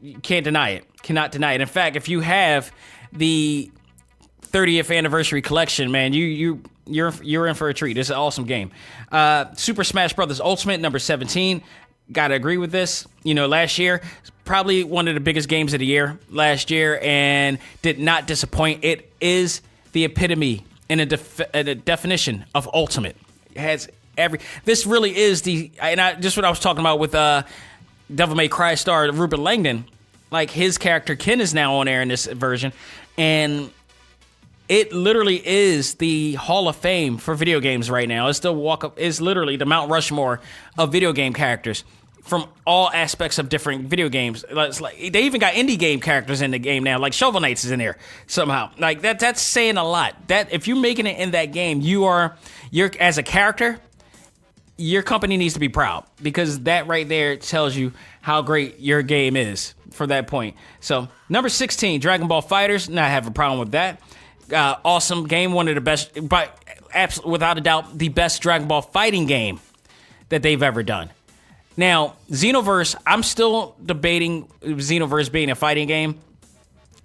Speaker 1: You can't deny it. Cannot deny it. In fact, if you have the 30th anniversary collection, man, you're in for a treat. It's an awesome game. Super Smash Bros. Ultimate, number 17. Gotta agree with this. You know, last year, probably one of the biggest games of the year last year, and did not disappoint. It is the epitome and a definition of Ultimate. It has this really is just what I was talking about with Devil May Cry star Ruben Langdon. Like, his character Ken is now on air in this version, and it literally is the Hall of Fame for video games right now. It's it's literally the Mount Rushmore of video game characters from all aspects of different video games. It's like they even got indie game characters in the game now, like Shovel Knights is in there somehow. Like that's saying a lot. That if you're making it in that game, you're as a character, your company needs to be proud, because that right there tells you how great your game is for that point. So number 16, Dragon Ball FighterZ. Not have a problem with that. Awesome game, one of the best, without a doubt, the best Dragon Ball fighting game that they've ever done. Now, Xenoverse, I'm still debating Xenoverse being a fighting game,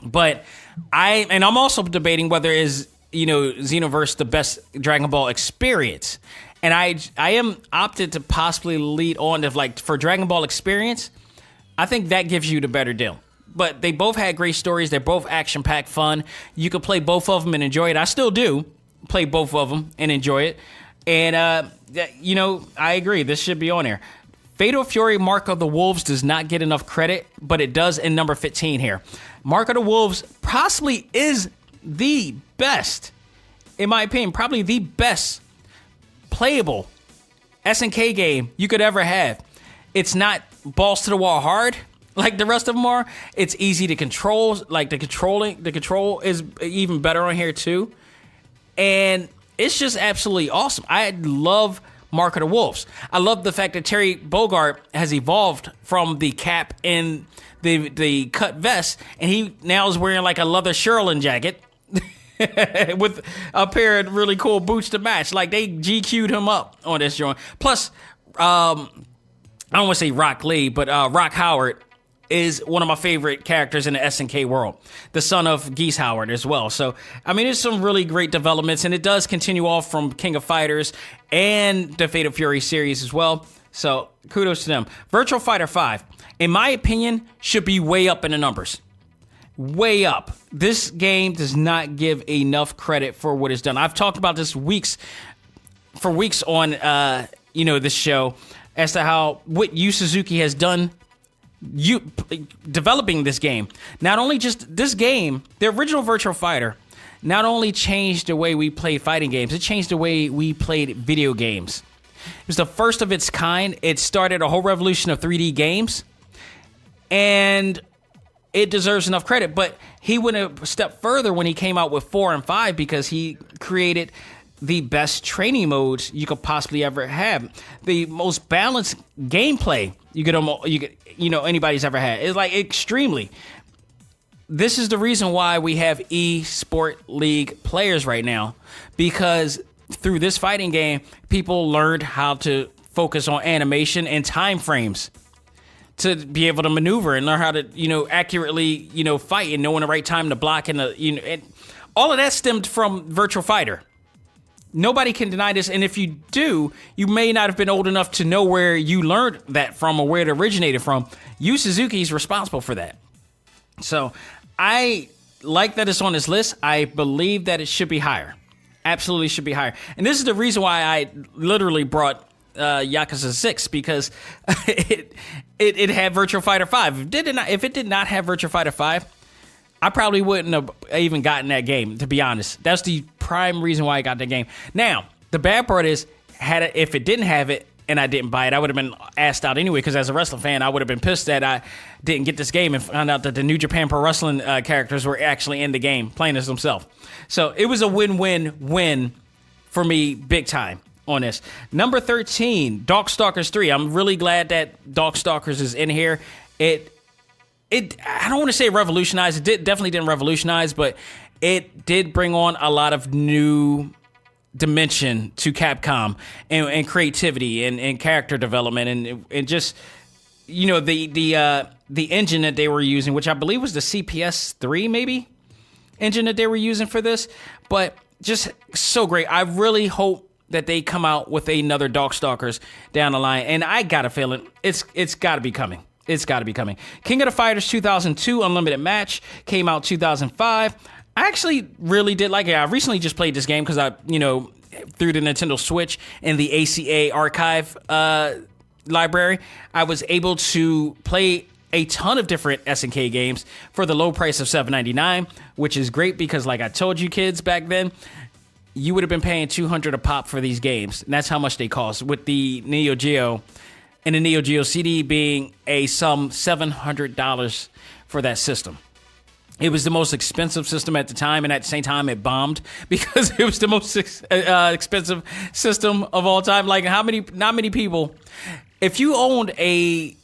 Speaker 1: but I'm also debating whether Xenoverse the best Dragon Ball experience. And I am opted to possibly lead on to, for Dragon Ball experience, I think that gives you the better deal. But they both had great stories. They're both action-packed fun. You could play both of them and enjoy it. I still do play both of them and enjoy it. And, I agree. This should be on there. Fatal Fury Mark of the Wolves does not get enough credit, but it does in number 15 here. Mark of the Wolves possibly is the best, in my opinion, probably the best playable SNK game you could ever have. It's not balls to the wall hard like the rest of them are. It's easy to control. Like the control is even better on here too. And it's just absolutely awesome. I love Mark of the Wolves. I love the fact that Terry Bogard has evolved from the cap and the cut vest, and he now is wearing like a leather Sherlin jacket with a pair of really cool boots to match. Like, they GQ'd him up on this joint. Plus, I don't want to say Rock Lee, but Rock Howard is one of my favorite characters in the SNK world, the son of Geese Howard as well. So, I mean, there's some really great developments, and it does continue off from King of Fighters and the Fatal Fury series as well. So, kudos to them. Virtual Fighter 5, in my opinion, should be way up in the numbers. Way up. This game does not give enough credit for what it's done. I've talked about this for weeks on, this show, as to what Yu Suzuki has done developing this game. Not only just this game, the original Virtual Fighter not only changed the way we played fighting games, it changed the way we played video games. It was the first of its kind. It started a whole revolution of 3D games, and it deserves enough credit. But he went a step further when he came out with 4 and 5, because he created the best training modes you could possibly ever have, the most balanced gameplay anybody's ever had. It's like extremely. This is the reason why we have eSport League players right now, because through this fighting game, people learned how to focus on animation and time frames to be able to maneuver and learn how to, accurately, fight and knowing the right time to block, and all of that stemmed from Virtual Fighter. Nobody can deny this, and if you do, you may not have been old enough to know where you learned that from or where it originated from. Yu Suzuki is responsible for that. So I like that it's on this list. I believe that it should be higher. Absolutely should be higher. And this is the reason why I literally brought Yakuza 6, because it had Virtual Fighter 5. If it did not have Virtual Fighter 5, I probably wouldn't have even gotten that game, to be honest. That's the prime reason why I got that game. Now, the bad part is, if it didn't have it and I didn't buy it, I would have been asked out anyway, because as a wrestling fan, I would have been pissed that I didn't get this game and found out that the New Japan Pro Wrestling characters were actually in the game, playing as themselves. So it was a win-win-win for me, big time, on this. Number 13, Darkstalkers 3. I'm really glad that Darkstalkers is in here. I don't want to say revolutionized. It definitely didn't revolutionize, but it did bring on a lot of new dimension to Capcom and creativity and character development and just, the engine that they were using, which I believe was the CPS 3 maybe engine that they were using for this, but just so great. I really hope that they come out with another Darkstalkers down the line, and I got a feeling it's got to be coming. It's got to be coming. King of the Fighters 2002 Unlimited Match came out 2005. I actually really did like it. I recently just played this game because through the Nintendo Switch and the ACA archive library, I was able to play a ton of different SNK games for the low price of $7.99, which is great because, like I told you kids back then, you would have been paying $200 a pop for these games, and that's how much they cost, with the Neo Geo and the Neo Geo CD being some $700 for that system. It was the most expensive system at the time, and at the same time, it bombed because it was the most expensive system of all time. Like, not many people, if you owned a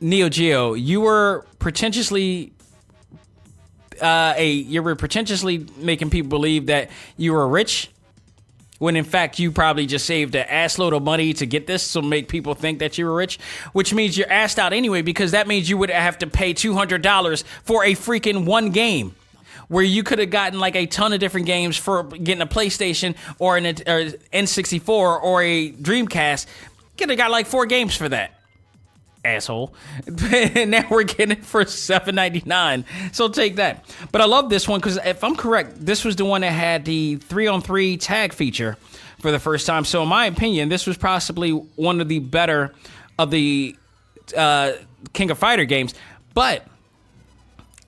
Speaker 1: Neo Geo, you were pretentiously making people believe that you were rich, when in fact you probably just saved an assload of money to get this, so make people think that you were rich, which means you're assed out anyway, because that means you would have to pay $200 for a freaking one game, where you could have gotten like a ton of different games for getting a PlayStation or an N64 or a Dreamcast. Could have got like 4 games for that. Asshole. And now we're getting it for $7.99. So take that. But I love this one because, if I'm correct, this was the one that had the 3-on-3 tag feature for the first time. So in my opinion, this was possibly one of the better of the King of Fighter games. But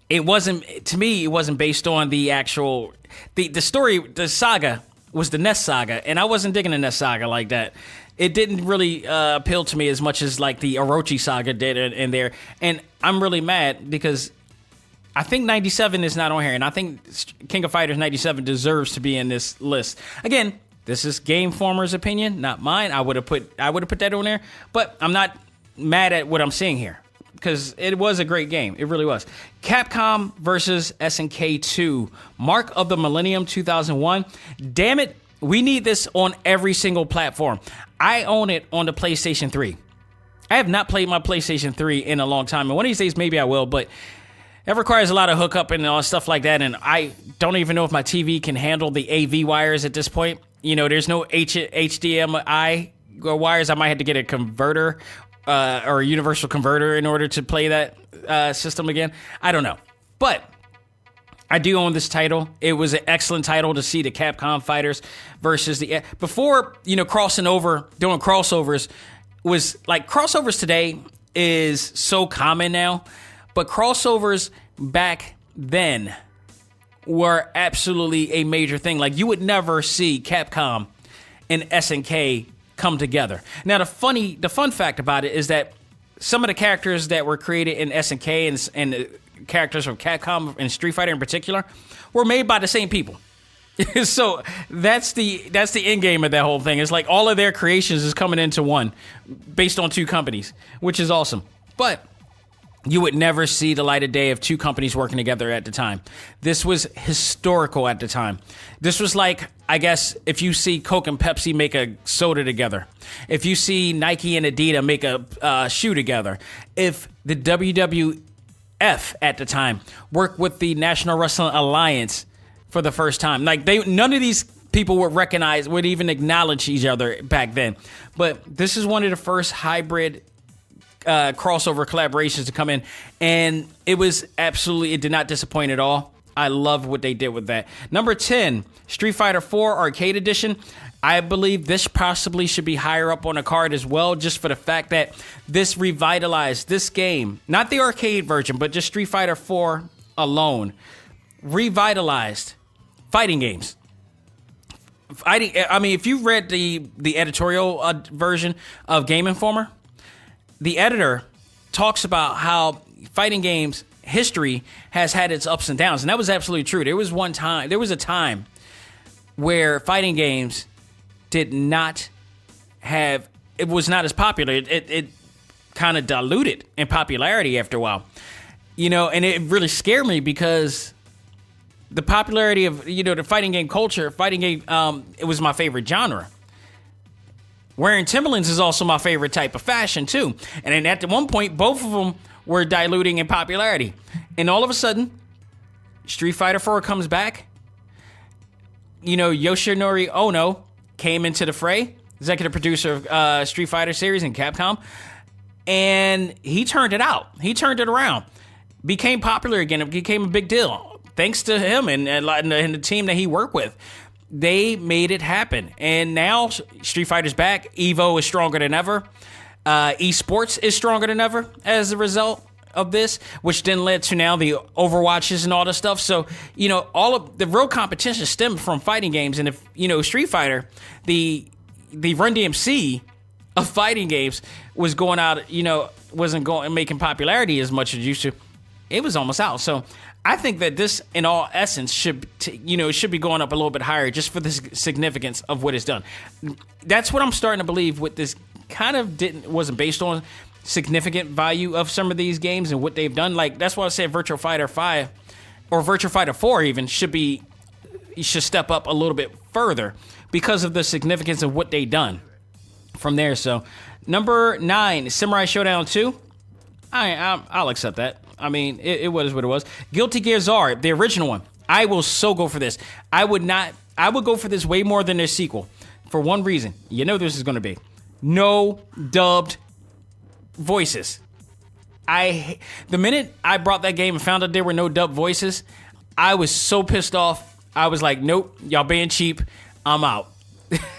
Speaker 1: it wasn't, to me, it wasn't based on the actual, the story, the saga was the Ness saga, and I wasn't digging the Ness saga like that. It didn't really appeal to me as much as like the Orochi saga did in there. And I'm really mad because I think 97 is not on here, and I think King of Fighters 97 deserves to be in this list. Again, this is Game Informer's opinion, not mine. I would have put that on there, but I'm not mad at what I'm seeing here. because it was a great game. It really was. Capcom versus SNK 2, Mark of the Millennium 2001. Damn it, we need this on every single platform. I own it on the PlayStation 3. I have not played my PlayStation 3 in a long time, and one of these days maybe I will, but it requires a lot of hookup and all stuff like that, and I don't even know if my TV can handle the AV wires at this point. You know, there's no HDMI wires. I might have to get a converter or a universal converter in order to play that system again. I don't know. But I do own this title. It was an excellent title to see the Capcom fighters versus the... Before, you know, crossing over, doing crossovers was... Like, crossovers today is so common now, but crossovers back then were absolutely a major thing. Like, you would never see Capcom and SNK come together. Now, the fun fact about it is that some of the characters that were created in SNK and the characters from Capcom and Street Fighter in particular were made by the same people. So that's the end game of that whole thing. It's like all of their creations is coming into one based on two companies, which is awesome. But you would never see the light of day of two companies working together at the time. This was historical at the time. This was like, I guess, if you see Coke and Pepsi make a soda together. If you see Nike and Adidas make a shoe together. If the WWF at the time worked with the National Wrestling Alliance for the first time. Like, none of these people would even acknowledge each other back then. But this is one of the first hybrid crossover collaborations to come in, and it did not disappoint at all. I love what they did with that. Number 10, Street Fighter 4 Arcade Edition. I believe this possibly should be higher up on the card as well, just for the fact that this revitalized this game, not the arcade version, but just Street Fighter 4 alone, revitalized fighting games. I mean, if you've read the editorial version of Game Informer, the editor talks about how fighting games history has had its ups and downs, and that was absolutely true. There was a time where fighting games it was not as popular. It kind of diluted in popularity after a while, you know, and it really scared me because the popularity of, you know, the fighting game culture, it was my favorite genre. Wearing Timberlands is also my favorite type of fashion, too. And then at one point, both of them were diluting in popularity. And all of a sudden, Street Fighter 4 comes back. You know, Yoshinori Ono came into the fray, executive producer of Street Fighter series and Capcom. And he turned it out. He turned it around. Became popular again. It became a big deal. Thanks to him and the team that he worked with. They made it happen. And now Street Fighter's back. EVO is stronger than ever. Esports is stronger than ever as a result of this, which then led to now the Overwatches and all this stuff. So, you know, all of the real competition stemmed from fighting games. And if, you know, Street Fighter, the Run DMC of fighting games was going out, you know, wasn't making popularity as much as it used to. It was almost out. So I think that this, in all essence, should be going up a little bit higher just for the significance of what it's done. That's what I'm starting to believe. With this, wasn't based on significant value of some of these games and what they've done. Like, that's why I said Virtua Fighter 5 or Virtua Fighter 4 even should step up a little bit further because of the significance of what they've done from there. So, number 9, Samurai Showdown 2. I'll accept that. I mean, it was what it was. Guilty Gear Xrd, the original one. I will so go for this. I would go for this way more than their sequel. For one reason. You know this is going to be. No dubbed voices. The minute I brought that game and found out there were no dubbed voices, I was so pissed off. I was like, nope, y'all being cheap. I'm out.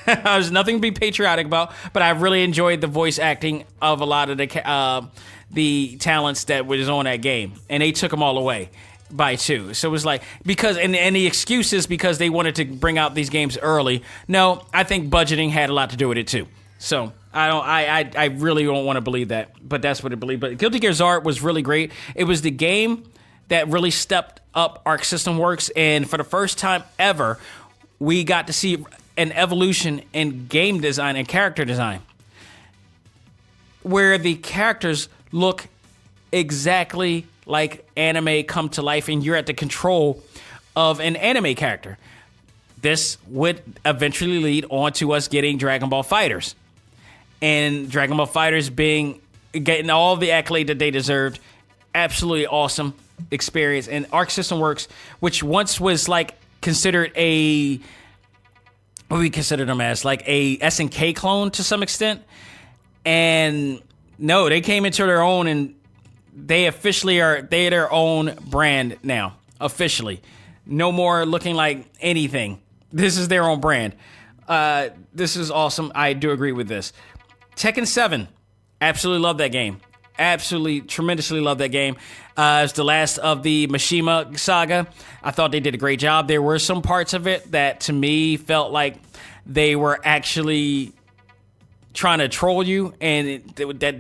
Speaker 1: There's nothing to be patriotic about, but I really enjoyed the voice acting of a lot of the talents that was on that game, and they took them all away by 2. So it was like, because and the excuse is because they wanted to bring out these games early. No, I think budgeting had a lot to do with it too. So I really don't want to believe that, but that's what I believe. But Guilty Gear Xrd was really great. It was the game that really stepped up Arc System Works, and for the first time ever, we got to see an evolution in game design and character design, where the characters look exactly like anime come to life, and you're at the control of an anime character. This would eventually lead on to us getting Dragon Ball FighterZ. And Dragon Ball FighterZ getting all the accolade that they deserved. Absolutely awesome experience. And Arc System Works, which once was like considered what we considered them as, like a SNK clone to some extent. And no, they came into their own, and they officially are their own brand now. Officially. No more looking like anything. This is their own brand. This is awesome. I do agree with this. Tekken 7. Absolutely love that game. Absolutely, tremendously love that game. It's the last of the Mishima saga. I thought they did a great job. There were some parts of it that, to me, felt like they were actually trying to troll you. And that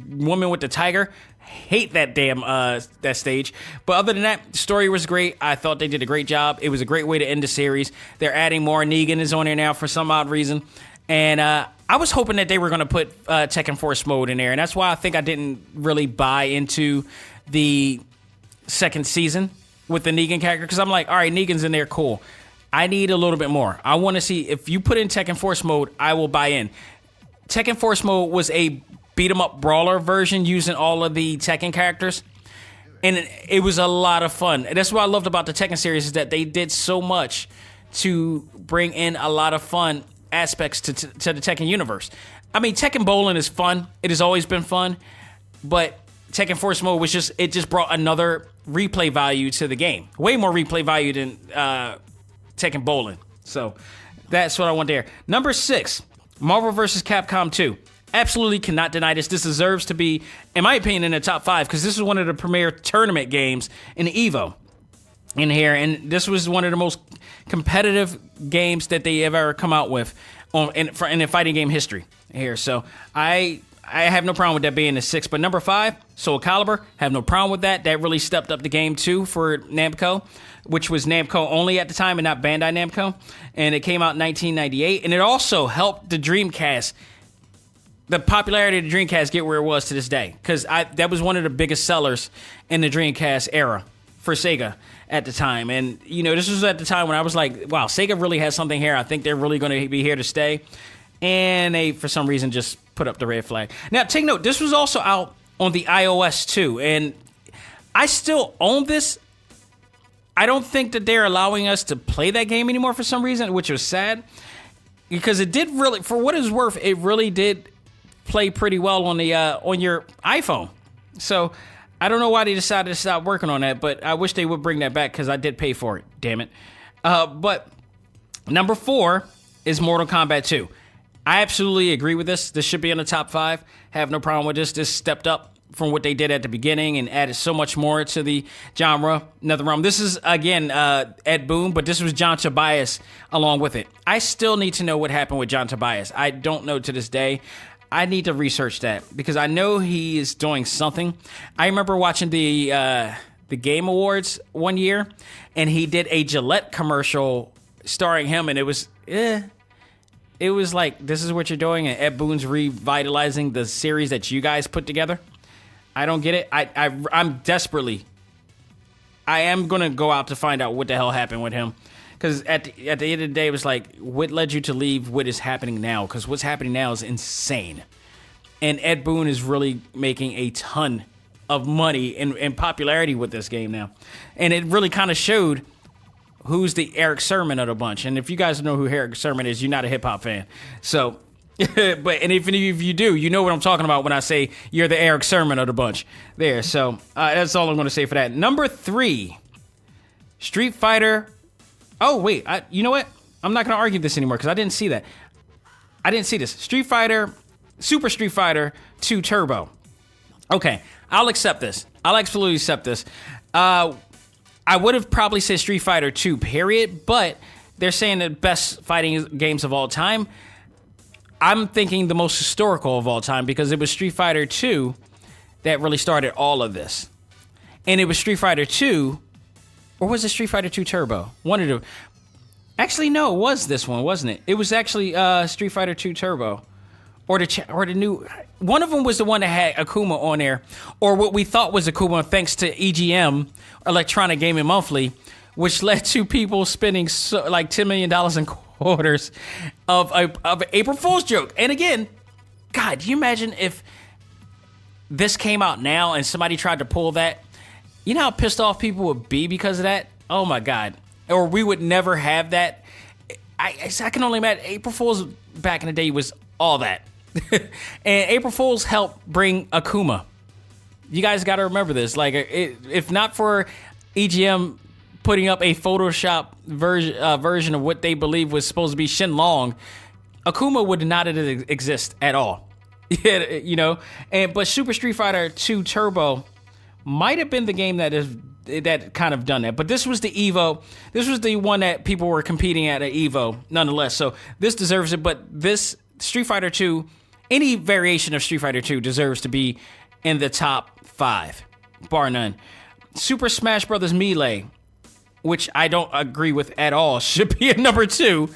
Speaker 1: woman with the tiger, hate that damn that stage. But other than that, the story was great. I thought they did a great job. It was a great way to end the series. They're adding more. Negan is on there now for some odd reason. And I was hoping that they were going to put Tekken Force mode in there. And that's why I think I didn't really buy into the second season with the Negan character. Because I'm like, all right, Negan's in there, cool. I need a little bit more. I want to see, if you put in Tekken Force mode, I will buy in. Tekken Force mode was a beat-em-up brawler version using all of the Tekken characters. And it was a lot of fun. And that's what I loved about the Tekken series, is that they did so much to bring in a lot of fun aspects to the Tekken universe. I mean, Tekken Bowling is fun. It has always been fun. But Tekken Force mode was just brought another replay value to the game. Way more replay value than Tekken Bowling. So that's what I want there. Number 6, Marvel vs. Capcom 2. Absolutely cannot deny this. This deserves to be, in my opinion, in the top 5, because this is one of the premier tournament games in EVO in here, and this was one of the most competitive games that they have ever come out with in the fighting game history here. So I have no problem with that being the 6. But number 5, Soul Calibur, have no problem with that. That really stepped up the game too for Namco, which was Namco only at the time and not Bandai Namco. And it came out in 1998, and it also helped the Dreamcast, the popularity of the Dreamcast, get where it was to this day. Because that was one of the biggest sellers in the Dreamcast era for Sega at the time. And, you know, this was at the time when I was like, wow, Sega really has something here. I think they're really going to be here to stay. And they, for some reason, just put up the red flag. Now, take note, this was also out on the iOS too. And I still own this. I don't think that they're allowing us to play that game anymore for some reason, which was sad. Because it did really, for what it's worth, it really did play pretty well on the on your iPhone. So I don't know why they decided to stop working on that, but I wish they would bring that back, because I did pay for it. Damn it. But number 4 is Mortal Kombat 2. I absolutely agree with this. This should be in the top 5. Have no problem with this. This stepped up from what they did at the beginning and added so much more to the genre. Nothing wrong. This is, again, Ed Boon, but this was John Tobias along with it. I still need to know what happened with John Tobias. I don't know to this day. I need to research that, because I know he is doing something. I remember watching the Game Awards one year, and he did a Gillette commercial starring him, and it was like, this is what you're doing, and Ed Boon's revitalizing the series that you guys put together. I don't get it. I'm desperately, I am going to go out to find out what the hell happened with him. Because at the end of the day, it was like, what led you to leave what is happening now? Because what's happening now is insane. And Ed Boon is really making a ton of money and popularity with this game now. And it really kind of showed who's the Eric Sermon of the bunch. And if you guys know who Eric Sermon is, you're not a hip-hop fan. So, and if you do, you know what I'm talking about when I say you're the Eric Sermon of the bunch. There, so that's all I'm going to say for that. Number 3, Street Fighter. Oh, wait, you know what? I'm not going to argue this anymore, because I didn't see that. I didn't see this. Super Street Fighter 2 Turbo. Okay, I'll accept this. I'll absolutely accept this. I would have probably said Street Fighter 2, period, but they're saying the best fighting games of all time. I'm thinking the most historical of all time, because it was Street Fighter 2 that really started all of this. And it was Street Fighter 2... Or was it Street Fighter 2 Turbo? One of the... Actually, no, it was this one, wasn't it? It was actually Street Fighter 2 Turbo. Or the new... one of them was the one that had Akuma on there, or what we thought was Akuma, thanks to EGM, Electronic Gaming Monthly, which led to people spending like $10 million in quarters of April Fool's joke. And again, God, do you imagine if this came out now and somebody tried to pull that? You know how pissed off people would be because of that? Oh my God. Or we would never have that. I can only imagine. April Fool's back in the day was all that. And April Fool's helped bring Akuma. You guys got to remember this. Like, if not for EGM putting up a Photoshop version of what they believe was supposed to be Shenlong, Akuma would not exist at all. You know. But Super Street Fighter 2 Turbo might have been the game that kind of done that. But this was the Evo. This was the one that people were competing at Evo, nonetheless. So this deserves it. But this Street Fighter 2, any variation of Street Fighter 2 deserves to be in the top 5, bar none. Super Smash Bros. Melee, which I don't agree with at all, should be at number 2.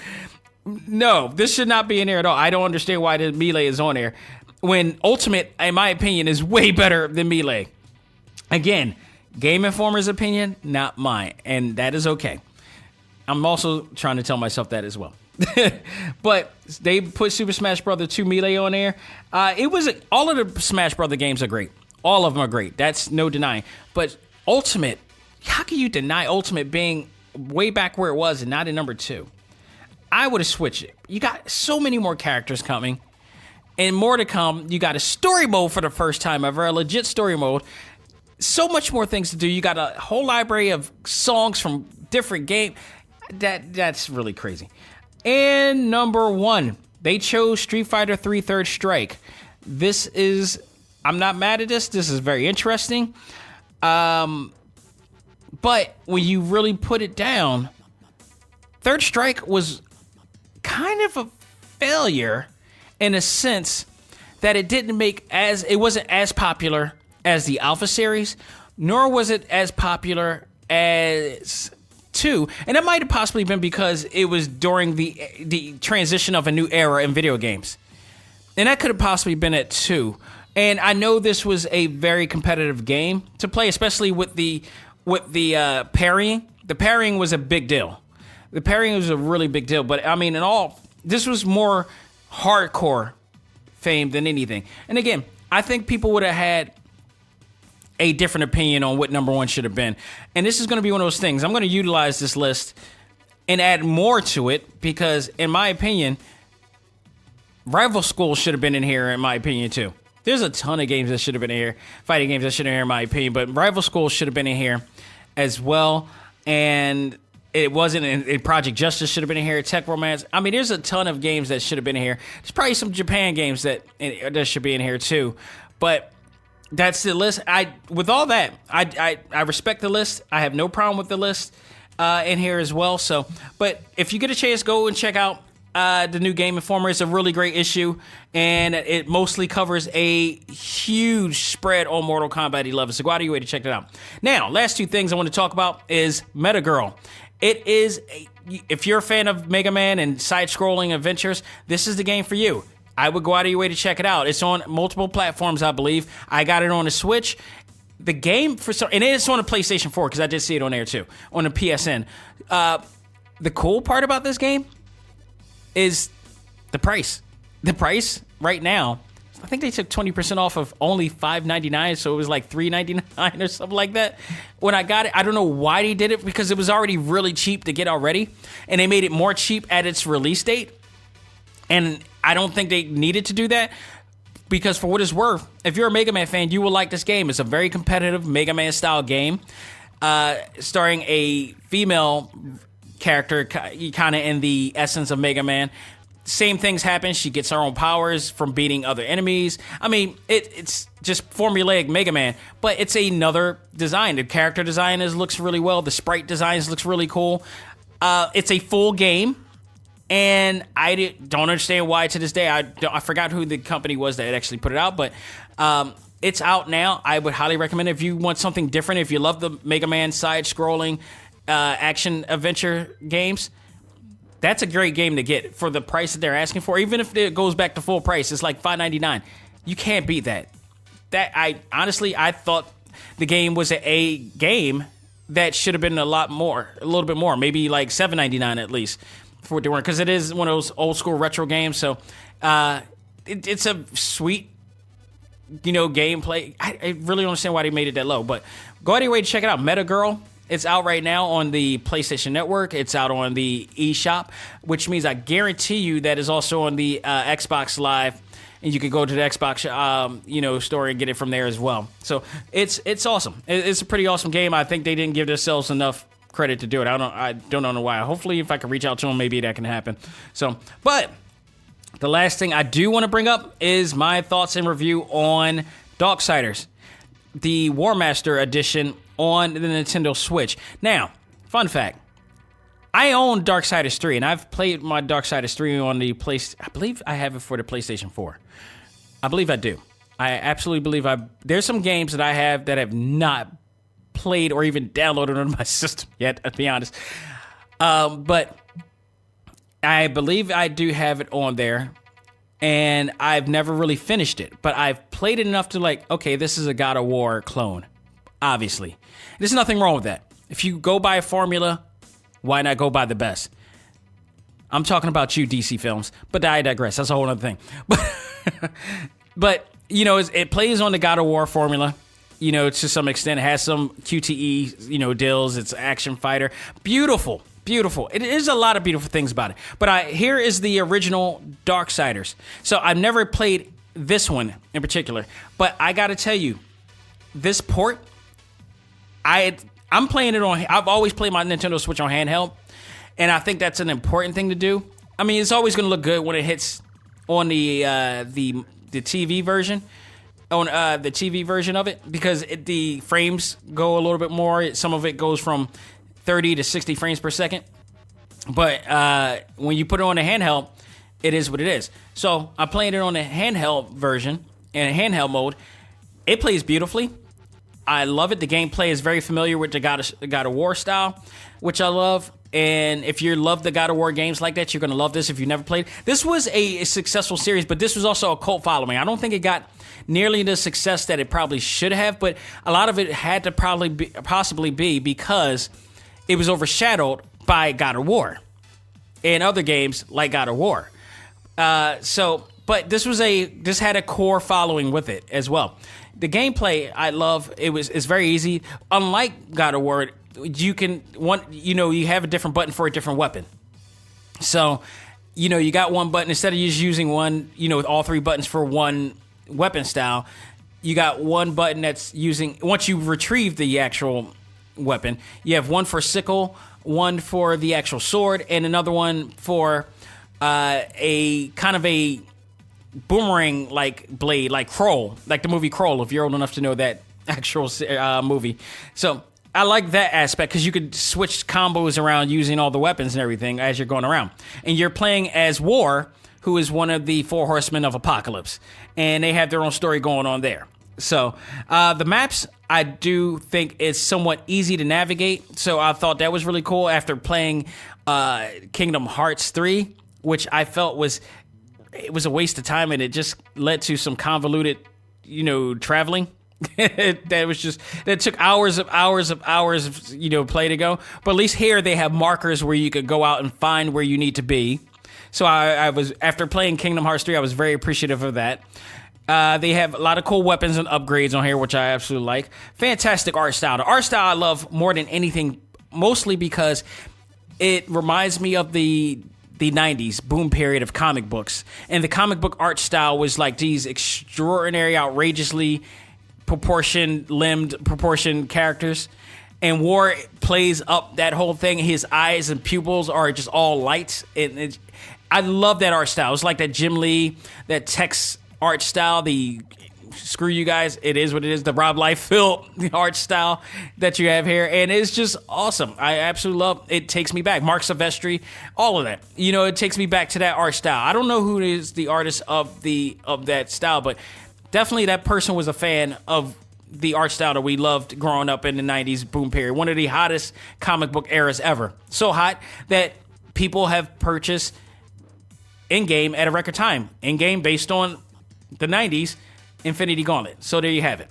Speaker 1: No, this should not be in there at all. I don't understand why the Melee is on there, when Ultimate, in my opinion, is way better than Melee. Again, Game Informer's opinion, not mine, and that is okay. I'm also trying to tell myself that as well. But they put Super Smash Bros. 2 Melee on there. It was all of the Smash Bros. Games are great. All of them are great. That's no denying. But Ultimate, how can you deny Ultimate being way back where it was and not in number 2? I would have switched it. You got so many more characters coming, and more to come. You got a story mode for the first time ever, a legit story mode. So much more things to do. You got a whole library of songs from different games. That's really crazy. And number 1, they chose Street Fighter 3 Third Strike. This is, I'm not mad at this. This is very interesting. But when you really put it down, Third Strike was kind of a failure in a sense that it wasn't as popular as the Alpha series, nor was it as popular as 2, and that might have possibly been because it was during the transition of a new era in video games, and that could have possibly been at 2. And I know this was a very competitive game to play, especially with the parrying. The parrying was a big deal. The parrying was a really big deal, but I mean, this was more hardcore fame than anything. And again, I think people would have had a different opinion on what number 1 should have been. And this is going to be one of those things. I'm going to utilize this list and add more to it because, in my opinion, Rival School should have been in here, in my opinion, too. There's a ton of games that should have been in here, fighting games that should have been in here, in my opinion, but Rival School should have been in here as well. And it wasn't in Project Justice should have been in here, Tech Romance. I mean, there's a ton of games that should have been in here. There's probably some Japan games that should be in here, too. But that's the list. With all that, I respect the list. I have no problem with the list in here as well. So, but if you get a chance, go and check out the new Game Informer. It's a really great issue, and it mostly covers a huge spread on Mortal Kombat 11. So go out of your way to check it out. Now, last 2 things I want to talk about is METAGAL. It is, if you're a fan of Mega Man and side-scrolling adventures, this is the game for you. I would go out of your way to check it out. It's on multiple platforms, I believe. I got it on the Switch. The game, and it's on a PlayStation 4, because I did see it on there too, on the PSN. The cool part about this game is the price. The price right now, I think they took 20% off of only $5.99, so it was like $3.99 or something like that. When I got it, I don't know why they did it, because it was already really cheap to get already, and they made it more cheap at its release date. And I don't think they needed to do that, because for what it's worth, if you're a Mega Man fan, you will like this game. It's a very competitive Mega Man style game, starring a female character, kind of in the essence of Mega Man. Same things happen. She gets her own powers from beating other enemies. I mean, it's just formulaic Mega Man, but it's another design. The character design looks really well. The sprite designs looks really cool. It's a full game. And I don't understand why to this day. I forgot who the company was that actually put it out, but it's out now. I would highly recommend it if you want something different. If you love the Mega Man side-scrolling action adventure games, that's a great game to get for the price that they're asking for. Even if it goes back to full price, it's like $5.99. You can't beat that. I thought the game was a game that should have been a little bit more, maybe like $7.99 at least for what they were, because it is one of those old school retro games. So it's a sweet, gameplay. I really don't understand why they made it that low, but go out of your way to check it out. METAGAL. It's out right now on the PlayStation Network. It's out on the eShop, which means I guarantee you that is also on the Xbox Live, and you can go to the Xbox, store and get it from there as well. So it's awesome. It's a pretty awesome game. I think they didn't give themselves enough credit to do it. I don't know why. Hopefully, if I can reach out to them, maybe that can happen. So, but the last thing I do want to bring up is my thoughts and review on Darksiders, the WARMASTERED Edition on the Nintendo Switch. Now, fun fact. I own Darksiders 3, and I've played my Darksiders 3 on the PlayStation. I believe I have it for the PlayStation 4. I believe I do. I absolutely believe there's some games that I have that have not played or even downloaded on my system yet, to be honest. But I believe I do have it on there, and I've never really finished it. But I've played it enough to okay, this is a God of War clone, obviously. There's nothing wrong with that. If you go by a formula, why not go by the best? I'm talking about you, DC Films, but I digress. That's a whole other thing. But it plays on the God of War formula. To some extent, it has some QTE, deals. It's an action fighter. Beautiful. It is a lot of beautiful things about it. But here is the original Darksiders. So I've never played this one in particular, but I got to tell you, this port, I'm playing it on. I've always played my Nintendo Switch on handheld, and I think that's an important thing to do. I mean, it's always going to look good when it hits on the TV version, on the TV version of it, because the frames go a little bit more. Some of it goes from 30 to 60 frames per second. But when you put it on the handheld, it is what it is. So I'm playing it on the handheld version, in handheld mode. It plays beautifully. I love it. The gameplay is very familiar with the God of War style, which I love. And if you love the God of War games like that, you're going to love this if you've never played. This was a successful series, but this was also a cult following. I don't think it got nearly the success that it probably should have, but a lot of it had to possibly be because it was overshadowed by God of War and other games like God of War. But this had a core following with it as well. The gameplay I love. It's very easy. Unlike God of War, you have a different button for a different weapon. So, you got one button instead of just using one, with all three buttons for one weapon style. You got one button that's using, once you retrieve the actual weapon, you have one for sickle, one for the actual sword, and another one for a kind of a boomerang like blade, like Kroll, like the movie Kroll, if you're old enough to know that actual movie. So I like that aspect because you could switch combos around using all the weapons and everything as you're going around. And you're playing as War, who is one of the four horsemen of Apocalypse, and they have their own story going on there. So the maps, I do think it's somewhat easy to navigate. So I thought that was really cool after playing Kingdom Hearts 3, which I felt was a waste of time, and it just led to some convoluted, traveling. that took hours of play to go. But at least here they have markers where you could go out and find where you need to be. So I was, after playing Kingdom Hearts 3, I was very appreciative of that. They have a lot of cool weapons and upgrades on here, which I absolutely like. Fantastic art style. The art style I love more than anything, mostly because it reminds me of the 90s boom period of comic books. And the comic book art style was like these extraordinary, outrageously proportioned characters. And War plays up that whole thing. His eyes and pupils are just all lights. I love that art style. It's like that Jim Lee, that Tex art style, the screw you guys, it is what it is, the Rob Liefeld art style that you have here, and it's just awesome. I absolutely love it. Takes me back. Mark Silvestri, all of that. It takes me back to that art style. I don't know who is the artist of that style, but definitely that person was a fan of the art style that we loved growing up in the 90s boom period. One of the hottest comic book eras ever. So hot that people have purchased in-game at a record time. In-game based on the 90s, Infinity Gauntlet. So there you have it.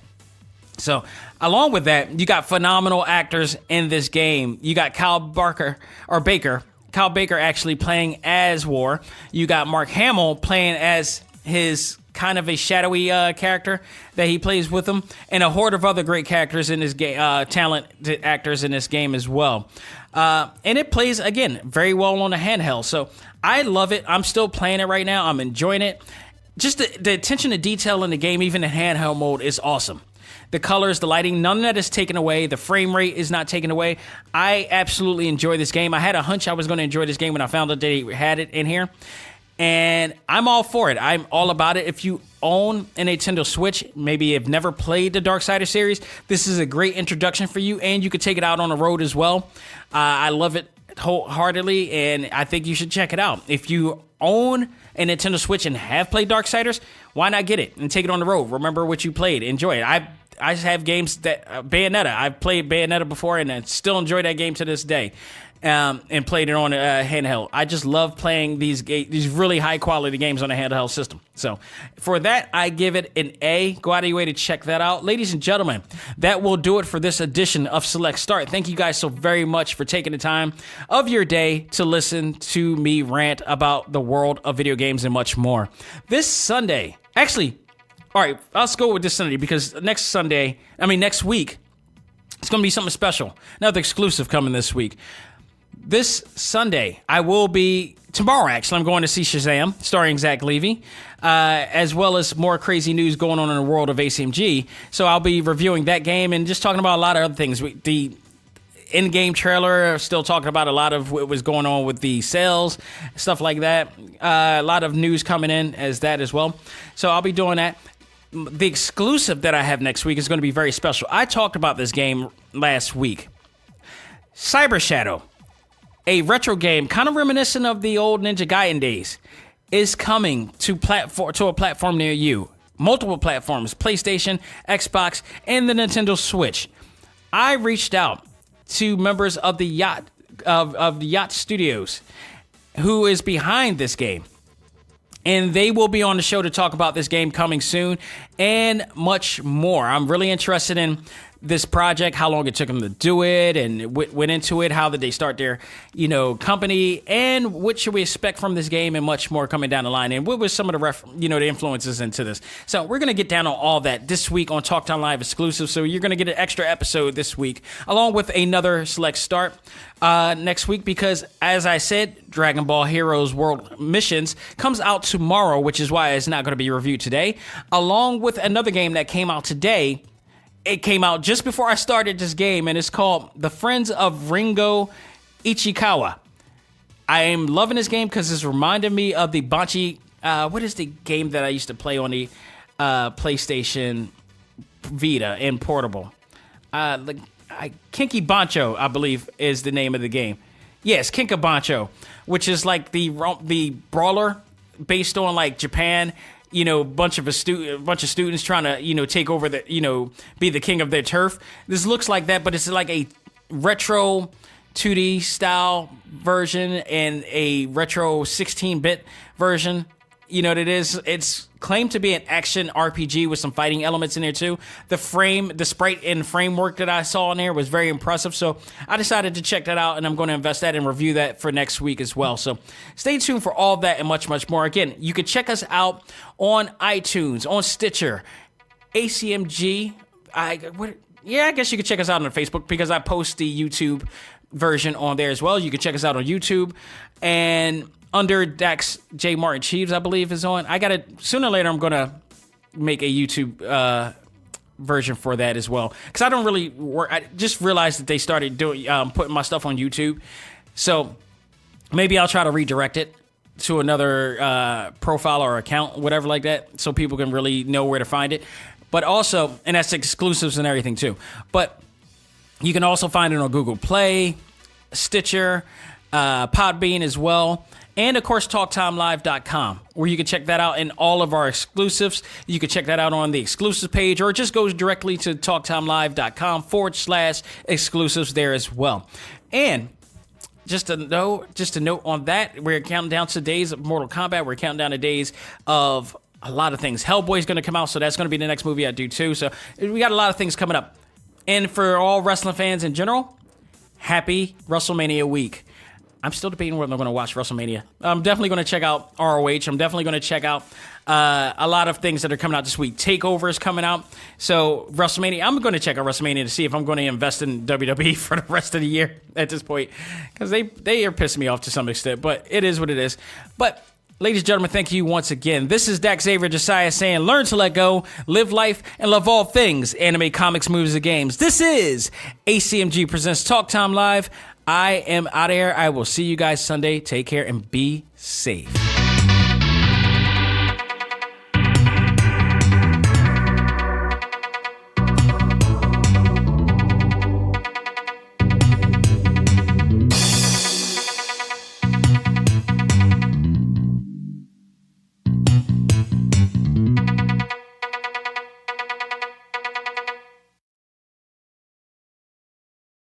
Speaker 1: So along with that, you got phenomenal actors in this game. You got Kyle Baker actually playing as War. You got Mark Hamill playing as his kind of a shadowy character that he plays with him, and a horde of other great characters in this game, talented actors in this game as well. And it plays, again, very well on the handheld. So I love it. I'm still playing it right now. I'm enjoying it. Just the attention to detail in the game, even in handheld mode, is awesome. The colors, the lighting, none of that is taken away. The frame rate is not taken away. I absolutely enjoy this game. I had a hunch I was going to enjoy this game when I found out they had it in here. And I'm all for it. I'm all about it. If you own a Nintendo Switch, maybe have never played the Darksider series, this is a great introduction for you, and you could take it out on the road as well. I love it wholeheartedly, and I think you should check it out. If you own a Nintendo Switch and have played Darksiders, why not get it and take it on the road? Remember what you played. Enjoy it. I have games that Bayonetta. I've played Bayonetta before, and I still enjoy that game to this day. And played it on handheld. I just love playing these really high quality games on a handheld system. So for that, I give it an A. Go out of your way to check that out. Ladies and gentlemen, that will do it for this edition of Select Start. Thank you guys so very much for taking the time of your day to listen to me rant about the world of video games and much more. This Sunday, actually, all right, let's go with this Sunday because next week, it's going to be something special. Another exclusive coming this week. This Sunday, tomorrow actually, I'm going to see Shazam, starring Zach Levy, as well as more crazy news going on in the world of A.C.M.G. So I'll be reviewing that game and just talking about a lot of other things. The in-game trailer, still talking about a lot of what was going on with the sales, stuff like that. A lot of news coming in as that as well. So I'll be doing that. The exclusive that I have next week is going to be very special. I talked about this game last week. Cyber Shadow, a retro game kind of reminiscent of the old Ninja Gaiden days, is coming to a platform near you. Multiple platforms, PlayStation, Xbox, and the Nintendo Switch. I reached out to members of the Yacht Studios, who is behind this game. And they will be on the show to talk about this game coming soon and much more. I'm really interested in this project, how long it took them to do it, and went into it. How did they start their, company, and what should we expect from this game, and much more coming down the line. And what was some of the the influences into this? So we're gonna get down on all that this week on Talk Time Live exclusive. So you're gonna get an extra episode this week, along with another Select Start next week, because as I said, Dragon Ball Heroes World Missions comes out tomorrow, which is why it's not going to be reviewed today, along with another game that came out today. It came out just before I started this game, and it's called The Friends of Ringo Ichikawa. I am loving this game because it's reminding me of the Banchi. What is the game that I used to play on the PlayStation Vita and portable? Kinky Bancho, I believe, is the name of the game. Yes, Kinka Bancho, which is like the brawler based on like Japan. Bunch of students trying to, take over be the king of their turf. This looks like that, but it's like a retro 2D style version and a retro 16-bit version. It's claimed to be an action RPG with some fighting elements in there too. The sprite and framework that I saw in there was very impressive. So I decided to check that out, and I'm going to invest that and review that for next week as well. So stay tuned for all that and much, much more. Again, you can check us out on iTunes, on Stitcher, A.C.M.G. I guess you could check us out on Facebook because I post the YouTube version on there as well. You can check us out on YouTube, and under Dax J. Martin Cheeves, I believe, is on. Sooner or later, I'm going to make a YouTube version for that as well. Because I don't really work. I just realized that they started doing putting my stuff on YouTube. So maybe I'll try to redirect it to another profile or account, whatever like that, so people can really know where to find it. But also, and that's exclusives and everything too. But you can also find it on Google Play, Stitcher, Podbean as well. And, of course, TalkTimeLive.com, where you can check that out and all of our exclusives. You can check that out on the exclusives page, or it just goes directly to TalkTimeLive.com/exclusives there as well. And just a note on that, we're counting down to days of Mortal Kombat. We're counting down to days of a lot of things. Hellboy's going to come out, so that's going to be the next movie I do too. So we got a lot of things coming up. And for all wrestling fans in general, happy WrestleMania week. I'm still debating whether I'm going to watch WrestleMania. I'm definitely going to check out ROH. I'm definitely going to check out a lot of things that are coming out this week. TakeOver is coming out. So WrestleMania, I'm going to check out WrestleMania to see if I'm going to invest in WWE for the rest of the year at this point. Because they are pissing me off to some extent. But it is what it is. But ladies and gentlemen, thank you once again. This is Xavier Josiah saying, learn to let go, live life, and love all things anime, comics, movies, and games. This is ACMG Presents Talk Time Live. I am out of here. I will see you guys Sunday. Take care and be safe.